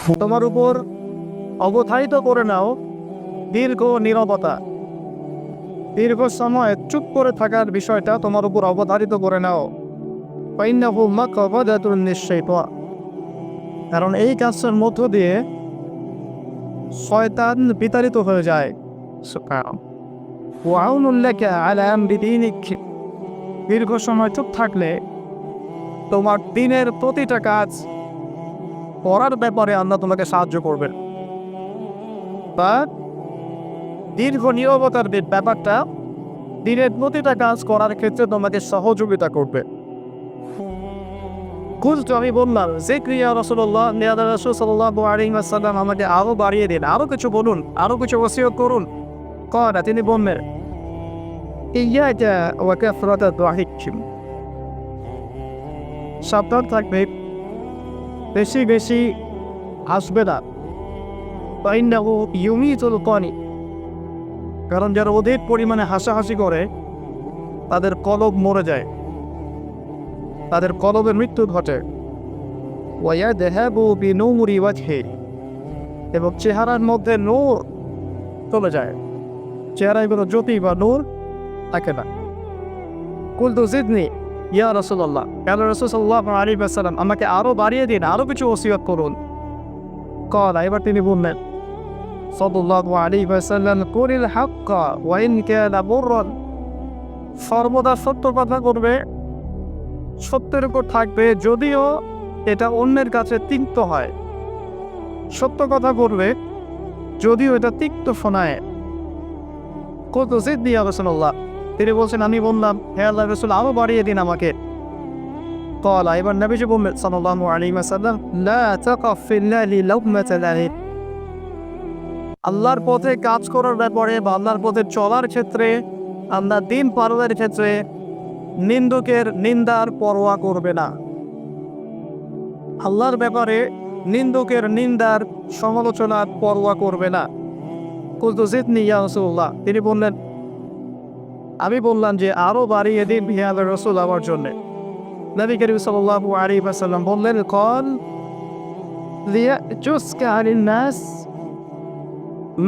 তোমার উপর অবধারিত করে নাও দীর্ঘ নীরবতা, দীর্ঘ সময় চুপ করে থাকার বিষয়টা তোমার উপর অবধারিত করে নাও। ফাইন্নাহু মাকবাদাতুন লিশ-শাইতান, কারণ এই কাজের মধ্য দিয়ে শয়তান বিতাড়িত হয়ে যায়। সুবহানাল্লাহ। ওয়া আউনুল লাকা আলা আমরি দীনিক, দীর্ঘ সময় চুপ থাকলে তোমার দিনের প্রতিটা কাজ করার ব্যাপারে আল্লাহ তোমাকে সাহায্য করবেন, বা দীর্ঘ নীরবতার ব্যাপারটা দিনের প্রতিটা কাজ করার ক্ষেত্রে তোমাকে সহযোগিতা করবে। কুলতু, আমি বললাম, যিকরি ইয়া রাসূলুল্লাহ, ইয়া রাসূল সাল্লাল্লাহু আলাইহি ওয়াসাল্লাম, আমাকে আরো বাড়িয়ে দিন, আরো কিছু বলুন, আরো কিছু ওসিয়ত করুন। ক্বালা, তিনি বললেন, ইয়্যাকা ওয়া কাসরাতা দুআইক, সাবধান থাকবে, বেশি বেশি হাসবে না। ফাইন্নাহু ইউমিতুল কানি, কারণ যারা অধিক পরিমাণে হাসাহাসি করে তাদের কলব মরে যায়, তাদের কলবের মৃত্যু ঘটে। ওয়ায়াযহাবু বিনূরি ওয়াজহি, এবং চেহারার মধ্যে নূর চলে যায়, চেহারায় কোনো জ্যোতি বা নূর থাকে না। কুলতু জিদনি ইয়া রাসূলুল্লাহ, ইয়া রাসূল সাল্লাল্লাহু আলাইহি ওয়াসাল্লাম, আমাকে আরো বাড়িয়ে দিন, আরো কিছু ওসিয়ত করুন। ক্বালা, এবার তিনি বললেন সাল্লাল্লাহু আলাইহি ওয়াসাল্লাম, কুলিল হাক্কা ওয়া ইন কানা মুররান, সর্বদা সত্য কথা বলবে, সত্যের উপর থাকবে, যদিও এটা অন্যের কাছে তিক্ত হয়। সত্য কথা বলবে যদিও এটা তিক্ত শোনায়। কুলতু জিদনি ইয়া রাসূলুল্লাহ, তিনি বলছেন, আমি বললাম, হে আল্লাহর রাসূল, আরো বাড়িয়ে দিন আমাকে। ক্বালা, এবার নবীজি বললেন সাল্লাল্লাহু আলাইহি ওয়াসাল্লাম, লা তাকাফ ফিল্লাহি লাউমাতা লাহিম, আল্লাহর পথে কাজ করার ব্যাপারে বা আল্লাহর পথে চলার ক্ষেত্রে, আল্লাহর দিন পালনের ক্ষেত্রে নিন্দুকের নিন্দার পরোয়া করবে না। আল্লাহর ব্যাপারে নিন্দুকের নিন্দার সমালোচনার পরোয়া করবে না। কুলতু জিদনি ইয়া রাসূলুল্লাহ, তিনি বললেন, আমি বললাম যে আরো বাড়িয়ে দিন হে আল্লাহর রাসূল আমার জন্য। নবী করিম সাল্লাল্লাহু আলাইহি ওয়াসাল্লাম বললেন, ক্বাল লিয়াজুসকা আনিন নাস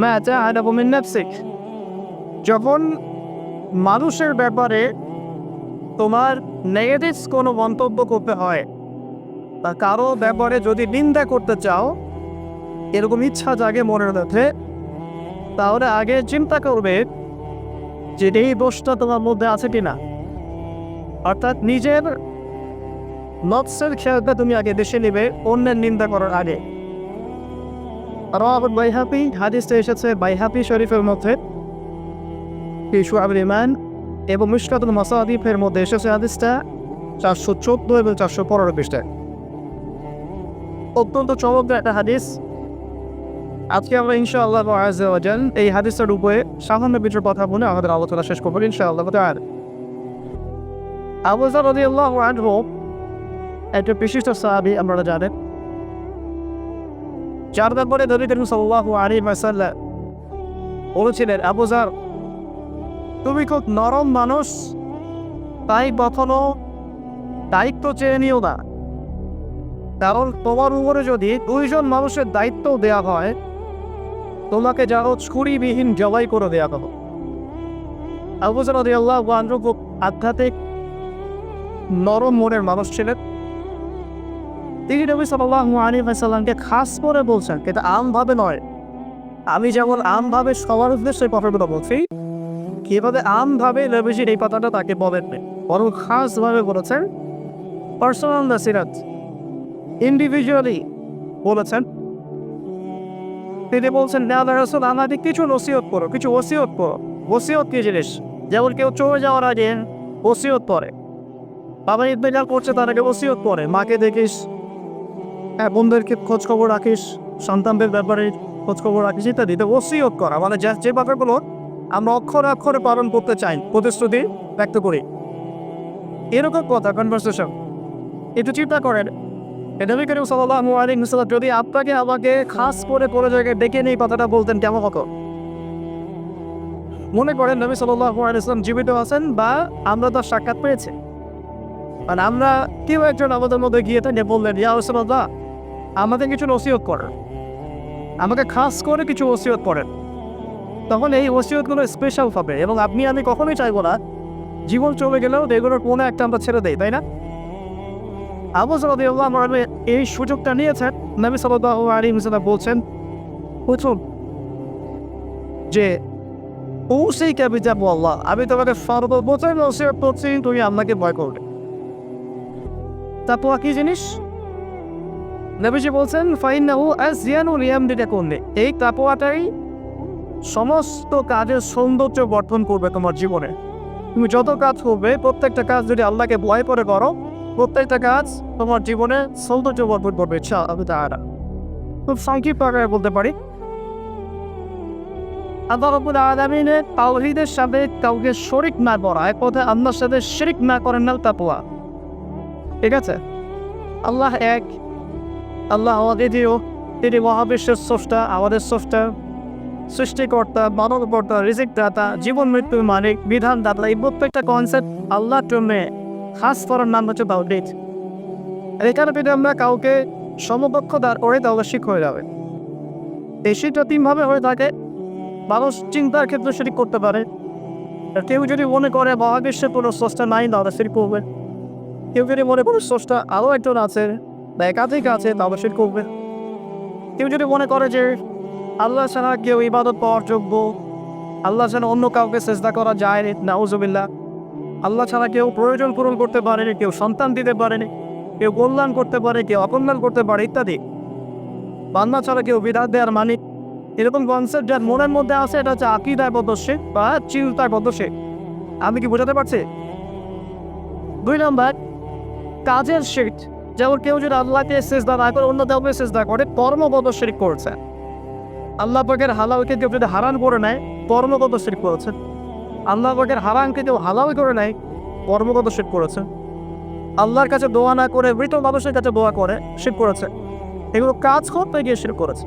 মা তা'লামু মিন নাফসিক, যখন মানুষের ব্যাপারে তোমার নেগেটিভ কোনো মন্তব্য করতে হয় বা কারো ব্যাপারে যদি নিন্দা করতে চাও, এরকম ইচ্ছা জাগে মনের মধ্যে, তাহলে আগে চিন্তা করবে যে এই দোষটা তোমার মধ্যে আছে কিনা। অর্থাৎ নিজের নফসের খেয়ালটা তুমি আগে দেশে নেবে অন্যের নিন্দা করার আগে। রাওয়াহুল বাইহাকী, হাদিসটা এসেছে বাইহাকী শরীফের মধ্যে, ফি শুআবুল ঈমান, এবং মিশকাতুল মাসাদিফের মধ্যে এসেছে হাদিসটা 414 এবং 415 পৃষ্ঠায়। অত্যন্ত চমৎকার একটা হাদিস। আজকে আমরা ইনশাআল্লাহ আযজা ওয়া জাল এই হাদিসের উপরে সামান্য কিছু কথা বলে আমাদের আলোচনা শেষ করব ইনশাআল্লাহ তাআলা। আবু যর রাদিয়াল্লাহু আনহু একটা বিশিষ্ট সাহাবী, আপনারা জানেন, যার ব্যাপারে নবী করিম সাল্লাল্লাহু আলাইহি ওয়াসাল্লাম বলেছিলেন, আবু যর, তুমি খুব নরম মানুষ, তাই কখনো দায়িত্ব চেয়ে নিও না, কারণ তোমার উপরে যদি 2 জন মানুষের দায়িত্ব দেওয়া হয়, তোমাকে যারো ছুরিবিহীন জবাই করে দেওয়া হবে। আবু যর রাদিয়াল্লাহু আনহু খুব আধ্যাত্মিক নরম মনের মানুষ ছিলেন। তিনি নবী সাল্লাল্লাহু আলাইহি ওয়াসাল্লামকে খাস করে বলছেন, এটা আমভাবে নয়, আমি যেমন আমভাবে সবার উদ্দেশ্যে কথাগুলো বলছি, কিভাবে আমভাবে নবীজির এই কথাটা তাকে বলেননি, বরং খাসভাবে বলেছেন, পার্সোনাল নাসিরাত, ইন্ডিভিজুয়ালি বলেছেন। তিনি বলছেন, হে আল্লাহর রাসূল, আমাদের কিছু নসিহত করো, কিছু ওসিয়ত করো। ওসিয়ত কি জিনিস? যেমন কেউ চলে যাওয়ার আগে ওসিয়ত করে, বাবা ইন্তেকাল করছে তার আগে ওসিয়ত করে, মাকে দেখিস, বোনদেরকে খোঁজ খবর রাখিস, সন্তানদের ব্যাপারে খোঁজ খবর রাখিস ইত্যাদি। ওসিয়ত করা মানে যে ব্যাপারগুলো আমরা অক্ষরে অক্ষরে পালন করতে চাই, প্রতিশ্রুতি ব্যক্ত করি, এরকম কথা কনভারসেশন। একটু চিন্তা করেন, নবী করিম সাল্লাল্লাহু আলাইহি ওয়াসাল্লাম যদি আপনাকে আমাকে খাস করে কোনো জায়গায় ডেকে নিয়ে কথাটা বলতেন, কেমন হতো? মনে করেন নবী সাল্লাল্লাহু আলাইহি ওয়াসাল্লাম জীবিত আছেন বা আমরা তার সাক্ষাৎ পেয়েছি, মানে আমরা কেউ একজন আমাদের মধ্যে গিয়ে থাকে বললেন, ইয়া রাসূলুল্লাহ, আমাদের কিছু ওসিয়ত করেন, আমাকে খাস করে কিছু ওসিয়ত করেন, তখন এই ওসিয়তগুলো স্পেশাল হবে। এবং আপনি আমি কখনোই চাইবো না জীবন চলে গেলেও এগুলোর কোনো একটা আমরা ছেড়ে দেই, তাই না? আবু রাদিয়াল্লাহু আনহু এই সুযোগটা নিয়েছেন। নবী সাল্লাল্লাহু আলাইহি ওয়াসাল্লাম বলছেন প্রথম যে উসাইকা বিতাকওয়াল্লাহ, আমি তোমাকে সর্বপ্রথম ওসিয়ত করছি তুমি আল্লাহকে ভয় করবে। তাকওয়া কি জিনিস? নবীজি বলছেন ফাইন্নাহু আযয়ানু লিয়ামদিদাকুন্নি, এই তাকওয়াটাই সমস্ত কাজের সৌন্দর্য বর্ধন করবে তোমার জীবনে। তুমি যত কাজ করবে প্রত্যেকটা কাজ যদি আল্লাহকে ভয় করে করো, প্রত্যেকটা কাজ তোমার জীবনে সৌন্দর্য বর্ধন করবে ইনশাআল্লাহ তাআলা। খুব সংক্ষিপ্ত আকারে বলতে পারি, আল্লাহ রাব্বুল আলামিনের তাওহীদের সাথে কাউকে শরীক না করা, এক কথায় আল্লাহর সাথে শিরক না করার নাম তাকওয়া। ঠিক আছে? আল্লাহ এক, আল্লাহ আমাদের তিনি মহাবিশ্বের স্রষ্টা, আমাদের স্রষ্টা, সৃষ্টিকর্তা, মানবকর্তা, রিজিকদাতা, জীবন মৃত্যুর মালিক, বিধানদাতা। এই প্রত্যেকটা কনসেপ্ট আল্লাহর জন্য খাস করার নাম হচ্ছে তাওহীদ। এখানে যদি আমরা কাউকে সমকক্ষ দাঁড় করে তাহলে শিরক হয়ে যাবে। এই শিরকটা তিনভাবে হয়ে থাকে। মানুষ চিন্তার ক্ষেত্রে শিরক করতে পারে। কেউ যদি মনে করে মহাবিশ্বের কোনো স্রষ্টা নাই তাহলে শিরক করবে। কেউ যদি মনে করে স্রষ্টা আরও একজন আছে বা একাধিক আছে তাহলে শিরক করবে। কেউ যদি মনে করে যে আল্লাহ ছাড়া কেউ ইবাদত পাওয়ার যোগ্য, আল্লাহ ছাড়া অন্য কাউকে সেজদা করা যায় না, নাউজুবিল্লাহ, আল্লাহ ছাড়া কেউ প্রয়োজন পূরণ করতে পারেনি, কেউ সন্তান দিতে পারেনি, কেউ কল্যাণ করতে পারে, কেউ অকল্যাণ করতে পারে ইত্যাদি, বান্দা ছাড়া কেউ বিধান দেওয়ার মালিক, এরকম কনসেপ্ট যার মনের মধ্যে আছে এটা হচ্ছে আকীদায় বদ্ধ বা চিন্তায় বদ্ধ। আমি কি বোঝাতে পারছি? 2 নম্বর, কাজের শিরক। যেমন কেউ যদি আল্লাহকে সেজদা না করে অন্য কাউকে সেজদা করে, কর্মগত শিরক করছে। আল্লাহ পাকের হালালকে কেউ যদি হারাম করে নেয়, কর্মগত শিরক করেছে। আল্লাহ পাকের হারামকে কেউ হালাল করে নেয়, কর্মগত শিরক করেছে। আল্লাহর কাছে দোয়া না করে মৃত মানুষের কাছে দোয়া করে শিরক করেছে। এগুলো কাজ করতে গিয়ে শিরক করেছে।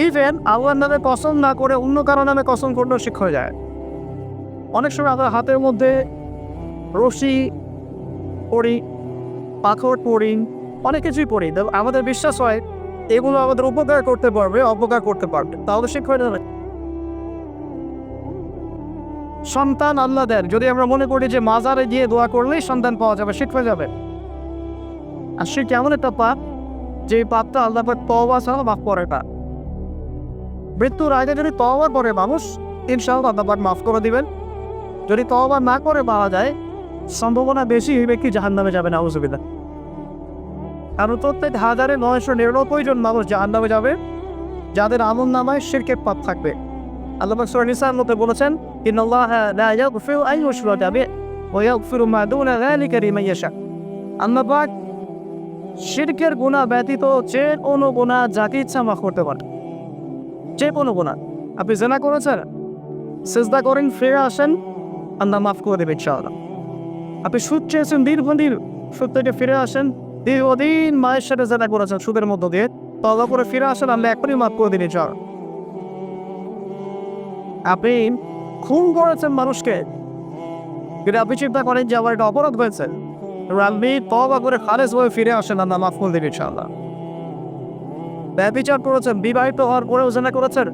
ইভেন আল্লাহর নামে কসম না করে অন্য কারো নামে কসম করলেও শিরক হয়ে যায়। অনেক সময় আমরা হাতের মধ্যে রশি পড়ি, পাথর পড়ি, অনেক কিছুই পড়ি, আমাদের বিশ্বাস হয় এগুলো আমাদের উপকার করতে পারবে, অপকার করতে পারবে, তাহলে শিরক হয়ে যাবে। সন্তান আল্লাহ দেন, যদি আমরা মনে করি যে মাজারে গিয়ে দোয়া করলেই সন্তান পাওয়া যাবে, শিরক হয়ে যাবে। আর শিরক এমন একটা পাপ যে পাপটা আল্লাহ পাক তওবা ছাড়া মাফ করে না। মৃত্যুর আগে যদি তওবা করে মানুষ, ইনশাআল্লাহ আল্লাহ পাক মাফ করে দিবেন। যদি তওবা না করে মারা যায়, সম্ভাবনা বেশি এই ব্যক্তি জাহান্নামে যাবে, নাউজুবিল্লাহ। কারণ প্রত্যেক 1999 জন মানুষ জাহান্নামে যাবে যাদের আমলনামায় শিরকের পাপ থাকবে। আল্লাহ পাক সূরা নিসার মধ্যে বলেছেন, ইন্নাল্লাহা লা ইয়াগফিরু আন ইউশরাকা বিহি ওয়া ইয়াগফিরু মা দুনা যালিকা লিমান ইয়াশা। আল্লাহ পাক শিরকের গুনাহ ব্যতীত যে কোনো গুনাহ যাকে ইচ্ছা মাফ করতে পারে। যে কোনো গুনাহ। আপনি জিনা করেছেন, সিজদা করেন, ফিরে আসেন, আল্লাহ মাফ করে দেবে ইনশাআল্লাহ। আপনি সুদ চেয়েছেন দীর্ঘদিন, সুদ থেকে ফিরে আসেন, দীর্ঘদিন মায়ের সাথে জিনা করেছেন সুদের মধ্য দিয়ে, তওবা করে ফিরে আসেন, আল্লাহ এখনই মাফ করে দিন ইনশাআল্লাহ। আপনি খুন করেছেন মানুষকে, কিন্তু আপনি চিন্তা করেন যে আমার একটা অপরাধ হয়েছে, আপনি তওবা করে খালেস হয়ে ফিরে আসেন, আল্লাহ মাফ করে দিন ইনশাআল্লাহ। ব্যভিচার করেছেন, বিবাহিত হওয়ার পরেও জিনা করেছেন,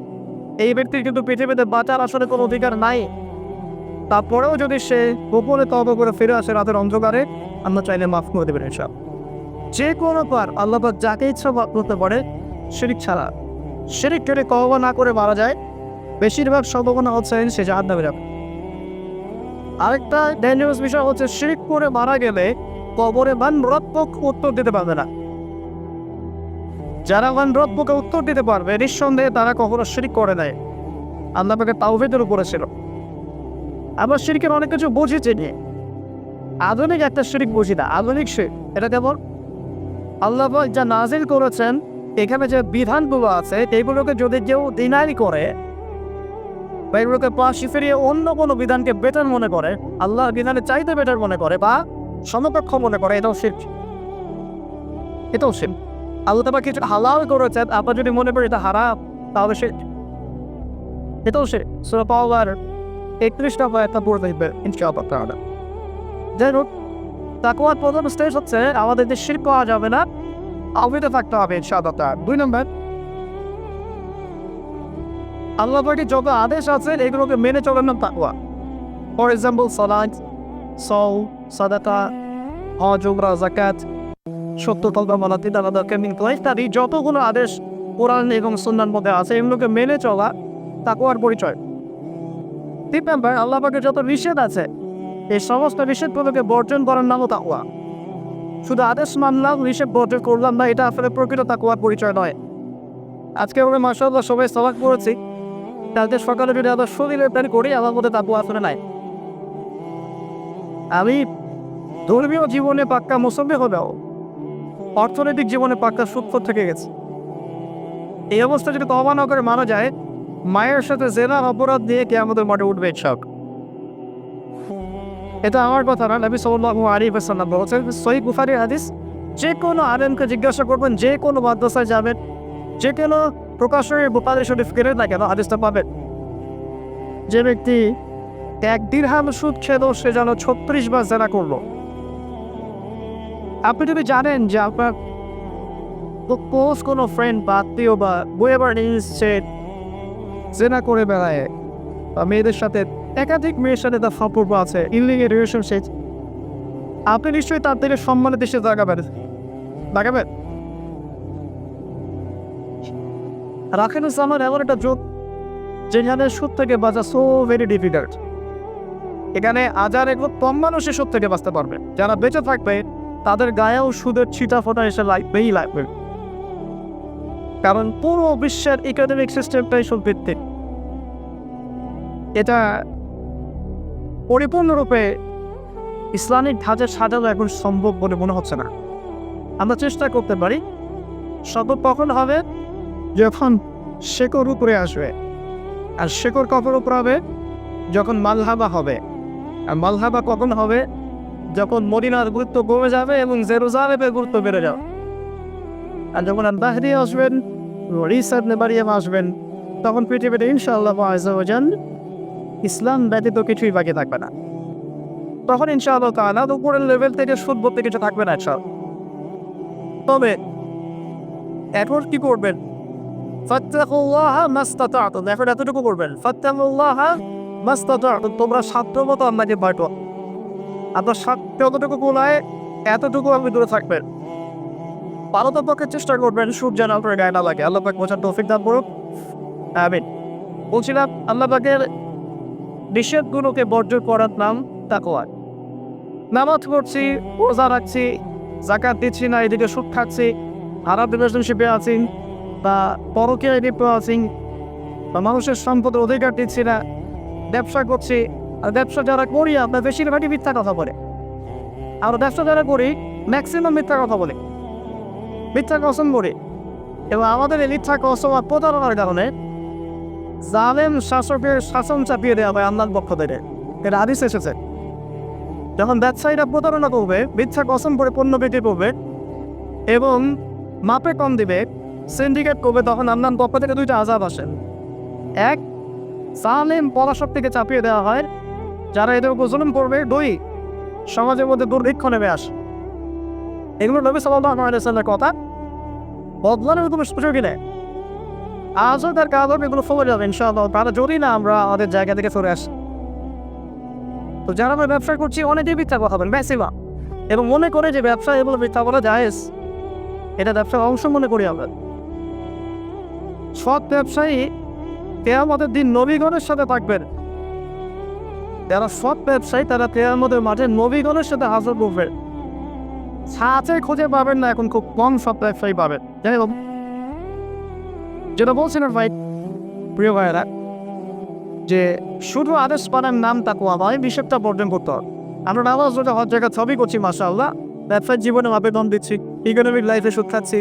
এই ব্যক্তির কিন্তু পৃথিবীতে বাঁচার আসলে কোনো অধিকার নাই। তারপরেও যদি সে গোপনে তওবা করে ফিরে আসে রাতের অন্ধকারে, আল্লাহ চাইলে মাফ করে দেবেন ইনশাআল্লাহ। যে কোনো পার আল্লাহ পাক যাকে ইচ্ছা মাফ করতে পারে শিরক ছাড়া। শিরক যদি তওবা না করে মারা যায়, বেশিরভাগ সম্ভাবনা হচ্ছে সে জাহান্নামে যাবে। আরেকটা ডেঞ্জারাস বিষয় হচ্ছে শিরক করে মারা গেলে কবরে রব্বক উত্তর দিতে পারবে না। যারা রব্বকে উত্তর দিতে পারবে নিঃসন্দেহে তারা কখনো শিরক করে নাই, আল্লাহ পাকের তাওহীদের উপরে ছিল। আমরা শিরকের অনেক কিছু বুঝি, চিনি, আধুনিক একটা শিরক বুঝি না। আধুনিক শিরক এটা কেমন? আল্লাহ পাক যা নাজিল করেছেন, এখানে যে বিধানগুলো আছে এইগুলোকে যদি কেউ ডিনাই করে বা এগুলোকে পাশে ফিরিয়ে অন্য কোনো বিধানকে বেটার মনে করে, আল্লাহর বিধানের চাইতে বেটার মনে করে বা সমকক্ষ মনে করে, এটাও শিরক। এটাও শিরক। আল্লাহ পাক কিছু হালাল করেছেন, আপনার যদি মনে করেন এটা হারাম, তাহলে শিরক। এটাও শিরক। সূরা তাওবার 31 নম্বর আয়াতটা পড়ে দেখবেন ইনশাআল্লাহ তাআলা। যাই হোক, তাকওয়ার প্রথম স্টেজ হচ্ছে আমাদের যে শিরক করা যাবে না, আবেদে থাকতে হবে ইনশাআল্লাহ। 2 নম্বর, আল্লাহ পাকের যত আদেশ আছে এগুলোকে মেনে চলার নাম তাকওয়া। ফর এক্সাম্পল সালাত, সাওম, সাদাকা, হজ, উমরা, যাকাত, সত্য কথা বলা, তিন আলাদা কেমিন ইত্যাদি যতগুলো আদেশ কোরআন এবং সুন্নাহর মধ্যে আছে এগুলোকে মেনে চলা তাকওয়ার পরিচয়। 3 নম্বর, আল্লাহ পাকের যত নিষেধ আছে এই সমস্ত নিষেধগুলোকে বর্জন করার নামও তাকওয়া। শুধু আদেশ মানলাম, নিষেধ বর্জন করলাম না, এটা আসলে প্রকৃত তাকওয়ার পরিচয় নয়। আজকে আমরা মাশাআল্লাহ সবাই সালাত পড়েছি, কালকে সকালে যদি আবার শরীরের প্ল্যান করি আমার মধ্যে তাকওয়া আসলে নাই। আমি ধর্মীয় জীবনে পাক্কা মুসল্লি হলেও অর্থনৈতিক জীবনে পাক্কা সুৎখর থেকে গেছি। এই অবস্থা যদি তওবা না করে মানা যায়, মায়ের সাথে জেনার অপরাধ দিয়ে কিয়ামতের মাঠে উঠবে ইনশাআল্লাহ। এটা আমার কথা না, নবী সাল্লাল্লাহু আলাইহি ওয়াসাল্লাম বলেছেন, সহিহ বুখারীর হাদিস, যে কোনো আলেমকে জিজ্ঞাসা করবেন, যে কোনো মাদ্রাসায় যাবেন, যে কোনো প্রকাশনের বুখারী শরীফ কেনেন না কেন, হাদিসটা পাবেন। যে ব্যক্তি 1 দিরহাম সুদ খেলো সে যেন 36 বার জেনা করলো। আপনি যদি জানেন যে আপনার ক্লোজ কোনো ফ্রেন্ড বা আত্মীয় বা বইয়েবার নিউজে জেনা করে বেড়ায় বা মেয়েদের সাথে একাধিক মেয়ের সাথে তার সম্পর্ক আছে, ইনলিগেল রিলেশনশিপ, আপনি নিশ্চয়ই তার থেকে সম্মানের দেশে লাগাবেন। রাখেন ইসলামের এমন একটা যুগ যেখানে সুদ থেকে বাঁচা সো ভেরি ডিফিকাল্ট। এখানে হাজার এগুলো কম মানুষের সুদ থেকে বাঁচতে পারবে। যারা বেঁচে থাকবে তাদের গায়েও সুদের ছিটা ফোটা এসে লাগবে, কারণ পুরো বিশ্বের ইকোনমিক সিস্টেমটাই সুদ ভিত্তিক। এটা পরিপূর্ণরূপে ইসলামিক ধাঁচে সাজানো এখন সম্ভব বলে মনে হচ্ছে না। আমরা চেষ্টা করতে পারি, সম্ভব কখন হবে? যখন শেকড় উপরে আসবে। আর শেকড় কখন উপরে হবে? যখন মালহাবা হবে। আর মালহাবা কখন হবে? যখন মদিনার গুরুত্ব কমে যাবে এবং জেরুজালেমের গুরুত্ব বেড়ে যাবে। আর যখন বাহরি আসবেন, রিসাদ নেবারিয়াম আসবেন, তখন পৃথিবীতে ইনশাআল্লাহ আযজা ওয়া জাল ইসলাম ব্যতীত কিছুই বাকি থাকবে না। তখন ইনশাআল্লাহ তাআলা উপরের লেভেল থেকে সুদ বলতে কিছু থাকবে না ইনশাআল্লাহ। তবে এখন কি করবেন? ফাত্তাকুল্লাহা মাসতাতা'তুম, এখন এতটুকু করবেন, ফাত্তাকুল্লাহা মাসতাতা'তুম, তোমরা সাধ্যমতো আল্লাহকে ভয় করো। আপনার সাধ্য যতটুকু কুলায় এতটুকু আপনি দূরে থাকবেন। পারতপক্ষে চেষ্টা করবেন সুদ যেন আপনার গায়ে না লাগে। আল্লাহ পাক বোঝার তৌফিক দান করুন, আমিন। বলছিলাম আল্লাহ পাকের নিষেধগুলোকে বর্জন করার নাম তাকওয়া। নামাজ পড়ছি, রোজা রাখছি, যাকাত দিচ্ছি না, এদিকে সুদ খাচ্ছি, হারাম রিলেশনশিপে আছি, বা পরকীয়ায় লিপ্ত আছি, বা মানুষের সম্পদের অধিকার দিচ্ছি না, ব্যবসা করছি। আর ব্যবসা যারা করি আমরা বেশিরভাগই মিথ্যা কথা বলে। আমরা ব্যবসা যারা করি ম্যাক্সিমাম মিথ্যা কথা বলে, মিথ্যা কসম করি। এবং আমাদের এই মিথ্যা কসম আর প্রতারণার কারণে জালেম শাসকের শাসন চাপিয়ে দেওয়া হয় আল্লাহর পক্ষ থেকে। এটা হাদিস এসেছে, যখন ব্যবসায়ীরা প্রতারণা করবে, মিথ্যা কসম করে পণ্য বিক্রি করবে এবং মাপে কম দিবে, সিন্ডিকেট করবে, তখন আল্লাহর পক্ষ থেকে 2টা আযাব আসেন। এক, জালেম পরাশক্তিকে চাপিয়ে দেওয়া হয়, যারা এদের উপর জুলুম করবে। 2, সমাজের মধ্যে দুর্ভিক্ষ নেমে আসে। এগুলো নবী সাল্লাল্লাহু আলাইহি ওয়াসাল্লামের কথা, বদলানোর কোনো সুযোগই নেই। আজও তার কারণ এগুলো ফলে যাবে ইনশাআল্লাহ, তারা যদি না আমরা আমাদের জায়গা থেকে সরে আসি। তো যারা আমরা ব্যবসা করছি অনেকেই মিথ্যা কথা বলেন ম্যাক্সিমাম, এবং মনে করে যে ব্যবসা এগুলো মিথ্যা বলা জায়েজ, এটা ব্যবসার অংশ মনে করি আমরা। সৎ ব্যবসায়ী কিয়ামতের দিন নবীগণের সাথে থাকবেন। যারা সৎ ব্যবসায়ী তারা কিয়ামতের মাঠে নবীগণের সাথে হাজির করবেন। সাথে খুঁজে পাবেন না, এখন খুব কম সৎ ব্যবসায়ী পাবেন। যাই হোক, যেটা বলছিলেন ভাই, প্রিয় ভাইয়েরা, যে শুধু আদেশ পানের নাম তাকওয়া নয়, বিষয়টা বর্জন করতে হবে। আমরা নামাজ রোজা হজ জাকাত সবই করছি মাশাআল্লাহ, ব্যবসায়িক জীবনে আবেদন দিচ্ছি, ইকোনমিক লাইফে সুদ খাচ্ছি,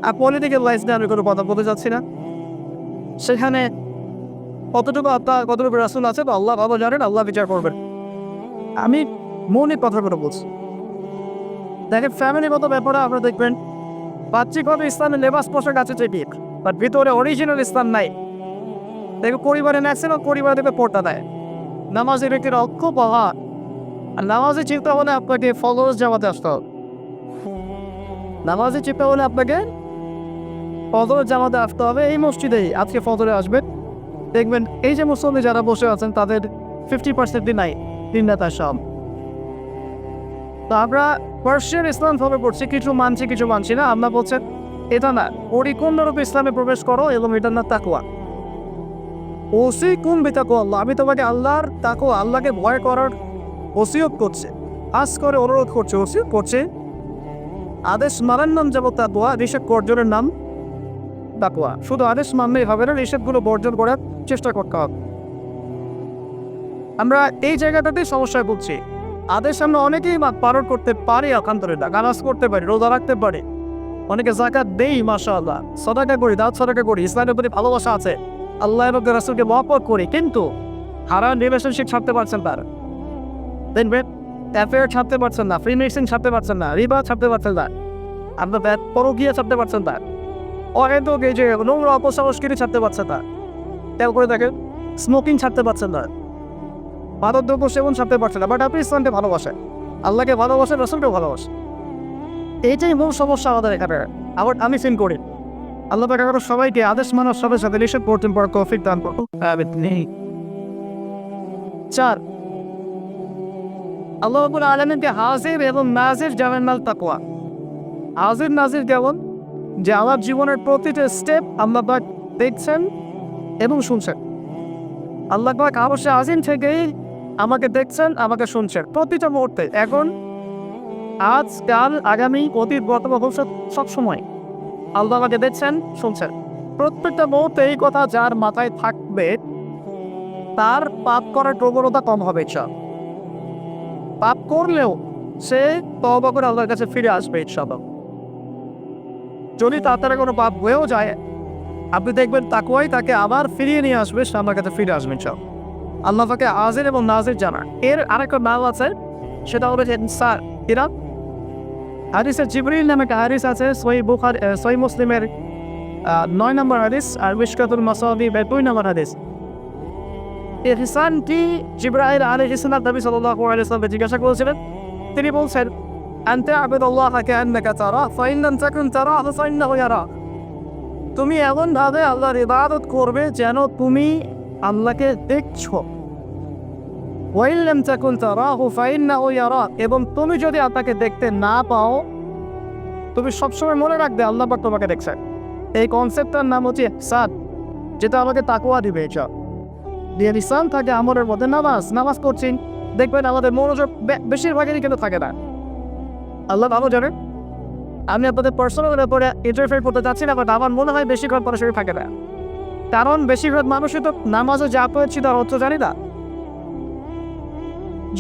আর পলিটিক্যাল লাইফ নিয়ে আমি কোনো কথা বলতে যাচ্ছি না। সেখানে কতটুকু আপনার কতটুকু রাসূল আছে বা আল্লাহ ভালো জানেন, আল্লাহ বিচার করবেন। আমি মৌলিক কথাগুলো বলছি। দেখেন, ফ্যামিলিগত ব্যাপারে আপনারা দেখবেন বাহ্যিকভাবে ইসলামের লেবাস পোশাক আছে ঠিকই, বাট ভিতরে অরিজিনাল ইসলাম নাই। দেখবে পরিবারে ম্যাক্সিমাম পরিবার দেখবে পর্দা দেয়, নামাজের ব্যক্তির অক্ষ পাওয়া, আর নামাজে চিন্তা হলে আপনাকে ফলোয়ার্স জামাতে আসতে হবে। নামাজে চিপতে হলে আপনাকে ফজরের জামাতে আসতে হবে। এই মসজিদেই আজকে ফজরে আসবেন, দেখবেন এই যে মুসল্লি যারা বসে আছেন তাদের 50% নাই দিন রাত সব। তো আমরা পার্সিয়ান ইসলাম ভাবে পড়ছি, কিছু মানছি কিছু মানছি না। আমরা বলছেন এটা না, পরিপূর্ণরূপে ইসলামে প্রবেশ করো এবং এটার না তাকওয়া। ওসি কুম বিতাকওয়া আল্লাহ, আমি তোমাকে আল্লাহর তাকওয়া, আল্লাহকে ভয় করার ওসিয়ত করছে, আজ করে অনুরোধ করছে, ওসিয়ত করছে। আদেশ মানার নাম যেমন তাকওয়া, নিষেধ বর্জনের নাম তাকওয়া। শুধু আদেশ মানলেই হবে না, নিষেধগুলো বর্জন করার চেষ্টা করতে হবে। আমরা এই জায়গাটাতেই সমস্যায় ভুগছি। আদেশ আমরা অনেকেই পালন করতে পারি, আলহামদুলিল্লাহ, নামাজ করতে পারি, রোজা রাখতে পারি, অনেকে যাকাত দেই, মাশাআল্লাহ, সাদাকা করি, দাওয়াত সাদাকা করি, ইসলামের প্রতি ভালোবাসা আছে, আল্লাহ এবং রাসূলকে মহব্বত করি, কিন্তু হারাম রিলেশনশিপ ছাড়তে পারছেন তার, দেখবেন অ্যাফেয়ার ছাড়তে পারছেন না, ফ্রি মিক্সিং ছাড়তে পারছেন না, রিবা ছাড়তে পারছেন না, আপনার পরকীয়া ছাড়তে পারছেন না, অহেতুক এই যে নোংরা অপসংস্কৃতি ছাড়তে পারছেন না, তেল করে দেখেন স্মোকিং ছাড়তে পারছেন না, মাদকদ্রব্য সেবন ছাড়তে পারছেন না, বাট আপনি ইসলামকে ভালোবাসেন, আল্লাহকে ভালোবাসেন, রাসূলকেও ভালোবাসেন। এইটাই মূল সমস্যা আমাদের এখানে। আবার আমি ফিল করি আল্লাহ পাক আমাদের সবাইকে আদেশ মানার সাথে সাথে নিষেধ করতেন পর তৌফিক দান করুন। আমিন। 4, আল্লাহ রাব্বুল আলামিনকে হাজির এবং নাজির জানেন না তাকওয়া। হাজির নাজির কেমন, যে আমার জীবনের প্রতিটা স্টেপ আল্লাহ পাক দেখছেন এবং শুনছেন। আল্লাহ পাক অবশ্যই আজিম থেকেই আমাকে দেখছেন, আমাকে শুনছেন প্রতিটা মুহূর্তে, এখন, আজ, কাল, আগামী, অতীত, বর্তমান, ভবিষ্যৎ, সবসময় আল্লাহ আমাকে দেখছেন, শুনছেন। প্রত্যেকটা মুহূর্তে এই কথা যার মাথায় থাকবে তার পাপ করার প্রবণতা কম হবে। ইনশাআল্লাহ পাপ করলেও সে তওবা করে আল্লাহর কাছে ফিরে আসবে ইনশাআল্লাহ। যদি তাড়াতাড়ি কোনো পাপ হয়েও যায়, আপনি দেখবেন তাকওয়াই তাকে আবার ফিরিয়ে নিয়ে আসবে, সে আমার কাছে ফিরে আসবে ইনশাআল্লাহ। আল্লাহ তাকে আজির এবং নাজির জানা। এর আরেকটা নাম আছে, সেটা হলো যে ইনসার। এরা হাদিসে জিবরিল নামে একটা হাদিস আছে, সহিহ মুসলিমের 9 নম্বর হাদিস, আর মিশকাতুল মাসাবিহ 2 নম্বর হাদিস। এই ইহসানটি জিবরাইল আলাইহিস সালাম নবী সাল্লাল্লাহু আলাইহি ওয়াসাল্লামকে জিজ্ঞাসা করেছিলেন। তিনি বলছেন, আনতা আবুদুল্লাহা কাআন্নাকা তারা ফাইন লাম তাকুন তারাহু ফাইন্নাহু ইয়ারাক। তুমি এমনভাবে আল্লাহর ইবাদত করবে যেন তুমি আল্লাহকে দেখছো। ওয়াইন লাম তাকুন তারাহু ফাইন্নাহু ইয়ারাক, এবং তুমি যদি আল্লাহকে দেখতে না পাও, তুমি সবসময় মনে রাখবে আল্লাহ পাক তোমাকে দেখছেন। এই কনসেপ্টটার নাম হচ্ছে ইহসান, যেটা আমাকে তাকওয়া দিবে। এটা দিয়ে ইহসান থাকে আমলের মধ্যে। নামাজ করছি, দেখবেন আমাদের মনোযোগ বেশিরভাগেরই কিন্তু থাকে না। আল্লাহ ভালো জানেন, আমি আপনাদের পার্সোনাল ব্যাপারে ইন্টারফেয়ার করতে চাচ্ছি না, বাট আমার মনে হয় বেশিরভাগ পড়াশোনা থাকে না, কারণ বেশিরভাগ মানুষই তো নামাজে যা পেয়েছি তার অর্থ জানি না।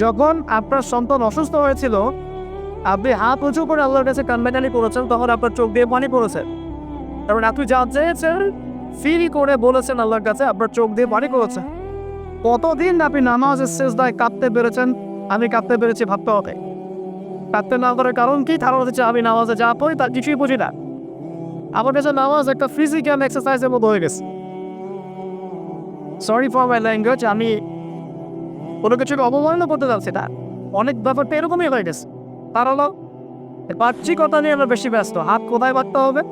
যখন আপনার সন্তান অসুস্থ হয়েছিল, আপনি হাত উঁচু করে আল্লাহর কাছে কান্নাকানি করেছেন, তখন আপনার চোখ দিয়ে পানি পড়েছে, কারণ আপনি যা চেয়েছেন ফিল করে বলেছেন আল্লাহর কাছে, আপনার চোখ দিয়ে পানি পড়েছে। কতদিন আপনি নামাজের সিজদায় কাঁদতে পেরেছেন? আমি কাঁদতে পেরেছি ভাবতে হবে। কাঁদতে না করার কারণ কি? কারণ হচ্ছে আমি নামাজে যা পড়ি তার কিছুই বুঝি না। আমার কাছে নামাজ একটা ফিজিক্যাল এক্সারসাইজের মতো হয়ে গেছে। সরি ফর মাই ল্যাঙ্গুয়েজ, আমি কোনো কিছুকে অবমাননা করতে যাচ্ছি না, অনেক ব্যাপারটা এরকমই হয়ে গেছে। তার হলো বাহ্যিকতা নিয়ে আমরা বেশি ব্যস্ত। হাত কোথায় বাঁধতে হবে?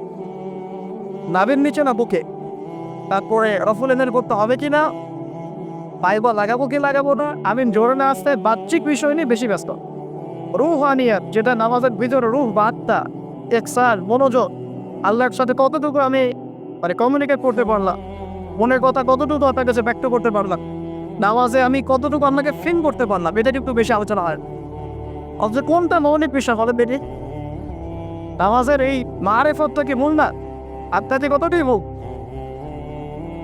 নাভির নিচে না বুকে? তারপরে রফুল এনের করতে হবে কি না, পাইবা লাগাবো কি লাগাবো না, আমি জোরে না আসতে বাহ্যিক বিষয় নিয়ে বেশি ব্যস্ত। রুহানিয়াত, যেটা নামাজের ভিতরে রুহ বা আত্মা, ইহসান, মনোযোগ, আল্লাহর সাথে কতটুকু আমি কমিউনিকেট করতে পারলাম, মনের কথা কতটুকু আপনার কাছে ব্যক্ত করতে পারলাম, নামাজে আমি কতটুকু আপনাকে ফিল করতে পারলাম, এটা একটু বেশি আলোচনা হয়। অথচ কোনটা মৌলিক বিষয় হবে বেশি? নামাজের এই মারেফতটা কি মূল না? আত্মাতে কতটাই মূল।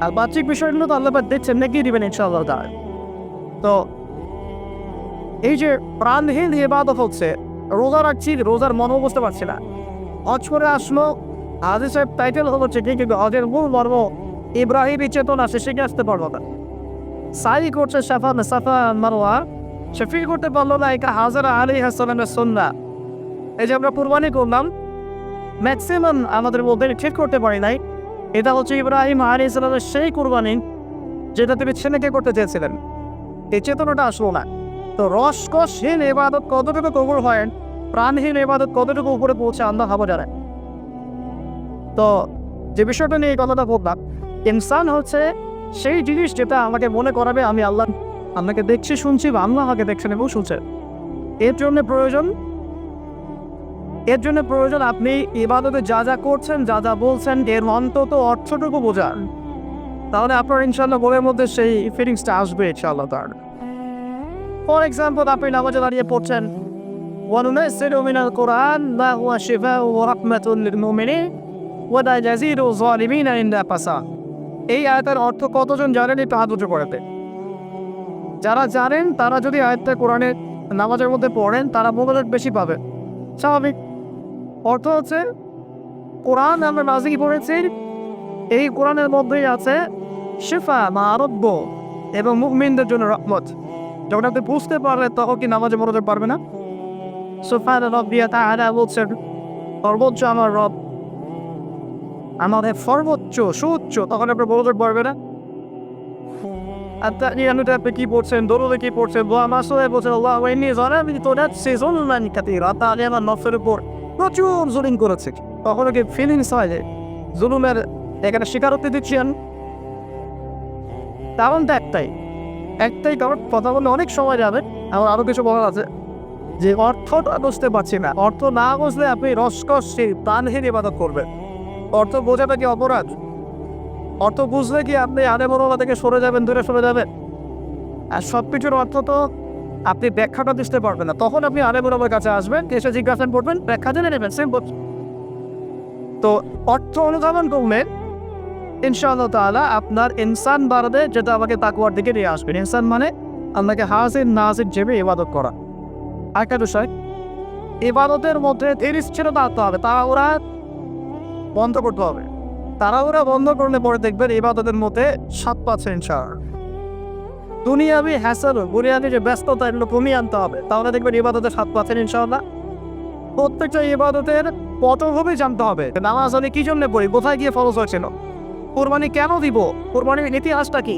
আর বাহ্যিক বিষয়গুলো তো আল্লাহ দেখছেন, নাকি দিবেন ইনশাআল্লাহ তাআলা। তো এই যে প্রাণহীন ইবাদত হচ্ছে, রোজা রাখছি, রোজার মনও বুঝতে পারছি না। হজ করে আসলো, হাজি সাহেব টাইটেল হলো ঠিকই, কিন্তু হজের মূল মর্ম ইব্রাহিমী চেতনা সে শিখে আসতে পারলো না। সাই করছে সাফা মারওয়া, সে ফিল করতে পারলো না এটা হাজরা আলাইহিস সালামের সুন্নাহ। এই যে আমরা কুরবানি করলাম, ম্যাক্সিমাম আমাদের মধ্যে ঠিক করতে পারি নাই এটা হচ্ছে ইব্রাহিম আলাইহিস সালামের সেই কুরবানি যেটা তিনি ছেলেকে করতে চেয়েছিলেন। এই চেতনাটা আসলো না। তো রসকসহীন ইবাদত কতটুকু কবুল হয় প্রাণহীন ইবাদত কতটুকু উপরে পৌঁছে আল্লাহ ভালো জানে। তো যে বিষয়টা নিয়ে এই কথাটা বললাম, ইনসান হচ্ছে সেই জিনিস যেটা আমাকে মনে করাবে আমি আল্লাহকে দেখছি শুনছি বা আল্লাহ আমাকে দেখছেন এবং শুনছেন। এর জন্য প্রয়োজন আপনি ইবাদতে যা যা করছেন, যা যা বলছেন, এর অন্তত অর্থটুকু বোঝান। তাহলে আপনার ইনশাআল্লাহ মনের মধ্যে সেই ফিলিংসটা আসবে ইনশাআল্লাহ তার। ফর এক্সাম্পল, আপনি নামাজে দাঁড়িয়ে পড়ছেন ওয়ানুনাজ্জিলু মিনাল কুরআন মা হুয়া শিফাউ ওয়া রাহমাতুল লিল মুমিনিন ওয়া লা ইয়াজিদু যালিমিনা ইল্লা ফাসাদ। এই আয়াতের অর্থ কতজন জানেন? একটু হাত উঁচু করে দেন। যারা জানেন তারা যদি আয়াতটা কোরআনে নামাজের মধ্যে পড়েন তারা মনোযোগ বেশি পাবে, স্বাভাবিক। অর্থ হচ্ছে কোরআন আমরা নাজিল করেছি, এই কোরআনের মধ্যেই আছে শিফা বা আরোগ্য এবং মুমিনদের জন্য রহমত। যখন আপনি বুঝতে পারবেন তখন কি নামাজে মনোযোগ পারবে না? সুবহান রাব্বিয়া তাআলা বলছেন, সর্বোচ্চ আমার রব, আমাদের সর্বোচ্চ সুউচ্চ, তখন আপনার মনোযোগ পারবে না? আত্মানিয়ানুতে আপনি কি পড়ছেন, দরুদে কি পড়ছেন, দোয়া মাসুয়ে বলছেন আল্লাহ ওয়াইনি যালামিতু নাফসি যুলমান কাসীরা, তাহলে আমার নফসের উপর প্রচুর জুলুম করেছে। তখন কি ফিলিংস হয় যে জুলুমের এখানে স্বীকারোক্তি দিচ্ছেন? কারণটা একটাই কারণ। কথা বললে অনেক সময় যাবে, আমার আরও কিছু বলার আছে যে অর্থটা বুঝতে পারছি না। অর্থ না বুঝলে আপনি রসকসে প্রাণহীন ইবাদত করবেন। অর্থ বোঝাটা কি অপরাধ? অর্থ বুঝলে কি আপনি আলেমুলামা থেকে সরে যাবেন, দূরে সরে যাবেন? আর সব কিছুর অর্থ তো আপনি ব্যাখ্যাটা বুঝতে পারবেন না। তখন আপনি আলেমুলামার কাছে আসবেন, এসে জিজ্ঞাসা করবেন, ব্যাখ্যা জেনে নেবেন, সিম্পল। তো অর্থ অনুধাবন করলেন ইনশাআল্লাহ তাআলা আপনার ইনসান বাড়বে, যেটা আমাকে তাকওয়ার দিকে নিয়ে আসবেন। ইনসান মানে আপনাকে হাজির নাজির জেবে ইবাদত করা। আরেকটা বিষয়, ইবাদতের মধ্যে স্থিরতা আনতে হবে, তাড়াহুড়া বন্ধ করতে হবে। তাড়াহুড়া বন্ধ করলে পরে দেখবেন ইবাদতের মধ্যে স্বাদ পাচ্ছে ইনশাআল্লাহ। দুনিয়াবি হ্যাসেল, দুনিয়াবি যে ব্যস্ততা, এগুলো কমিয়ে আনতে হবে, তাহলে দেখবেন ইবাদতের স্বাদ পাচ্ছেন ইনশাআল্লাহ। প্রত্যেকটা ইবাদতের পটভূমি জানতে হবে। নামাজ আমি কি জন্য পড়ি, কোথায় গিয়ে ফরজ হয়েছিল, কোরবানি কেন দিব, কোরবানির ইতিহাসটা কি,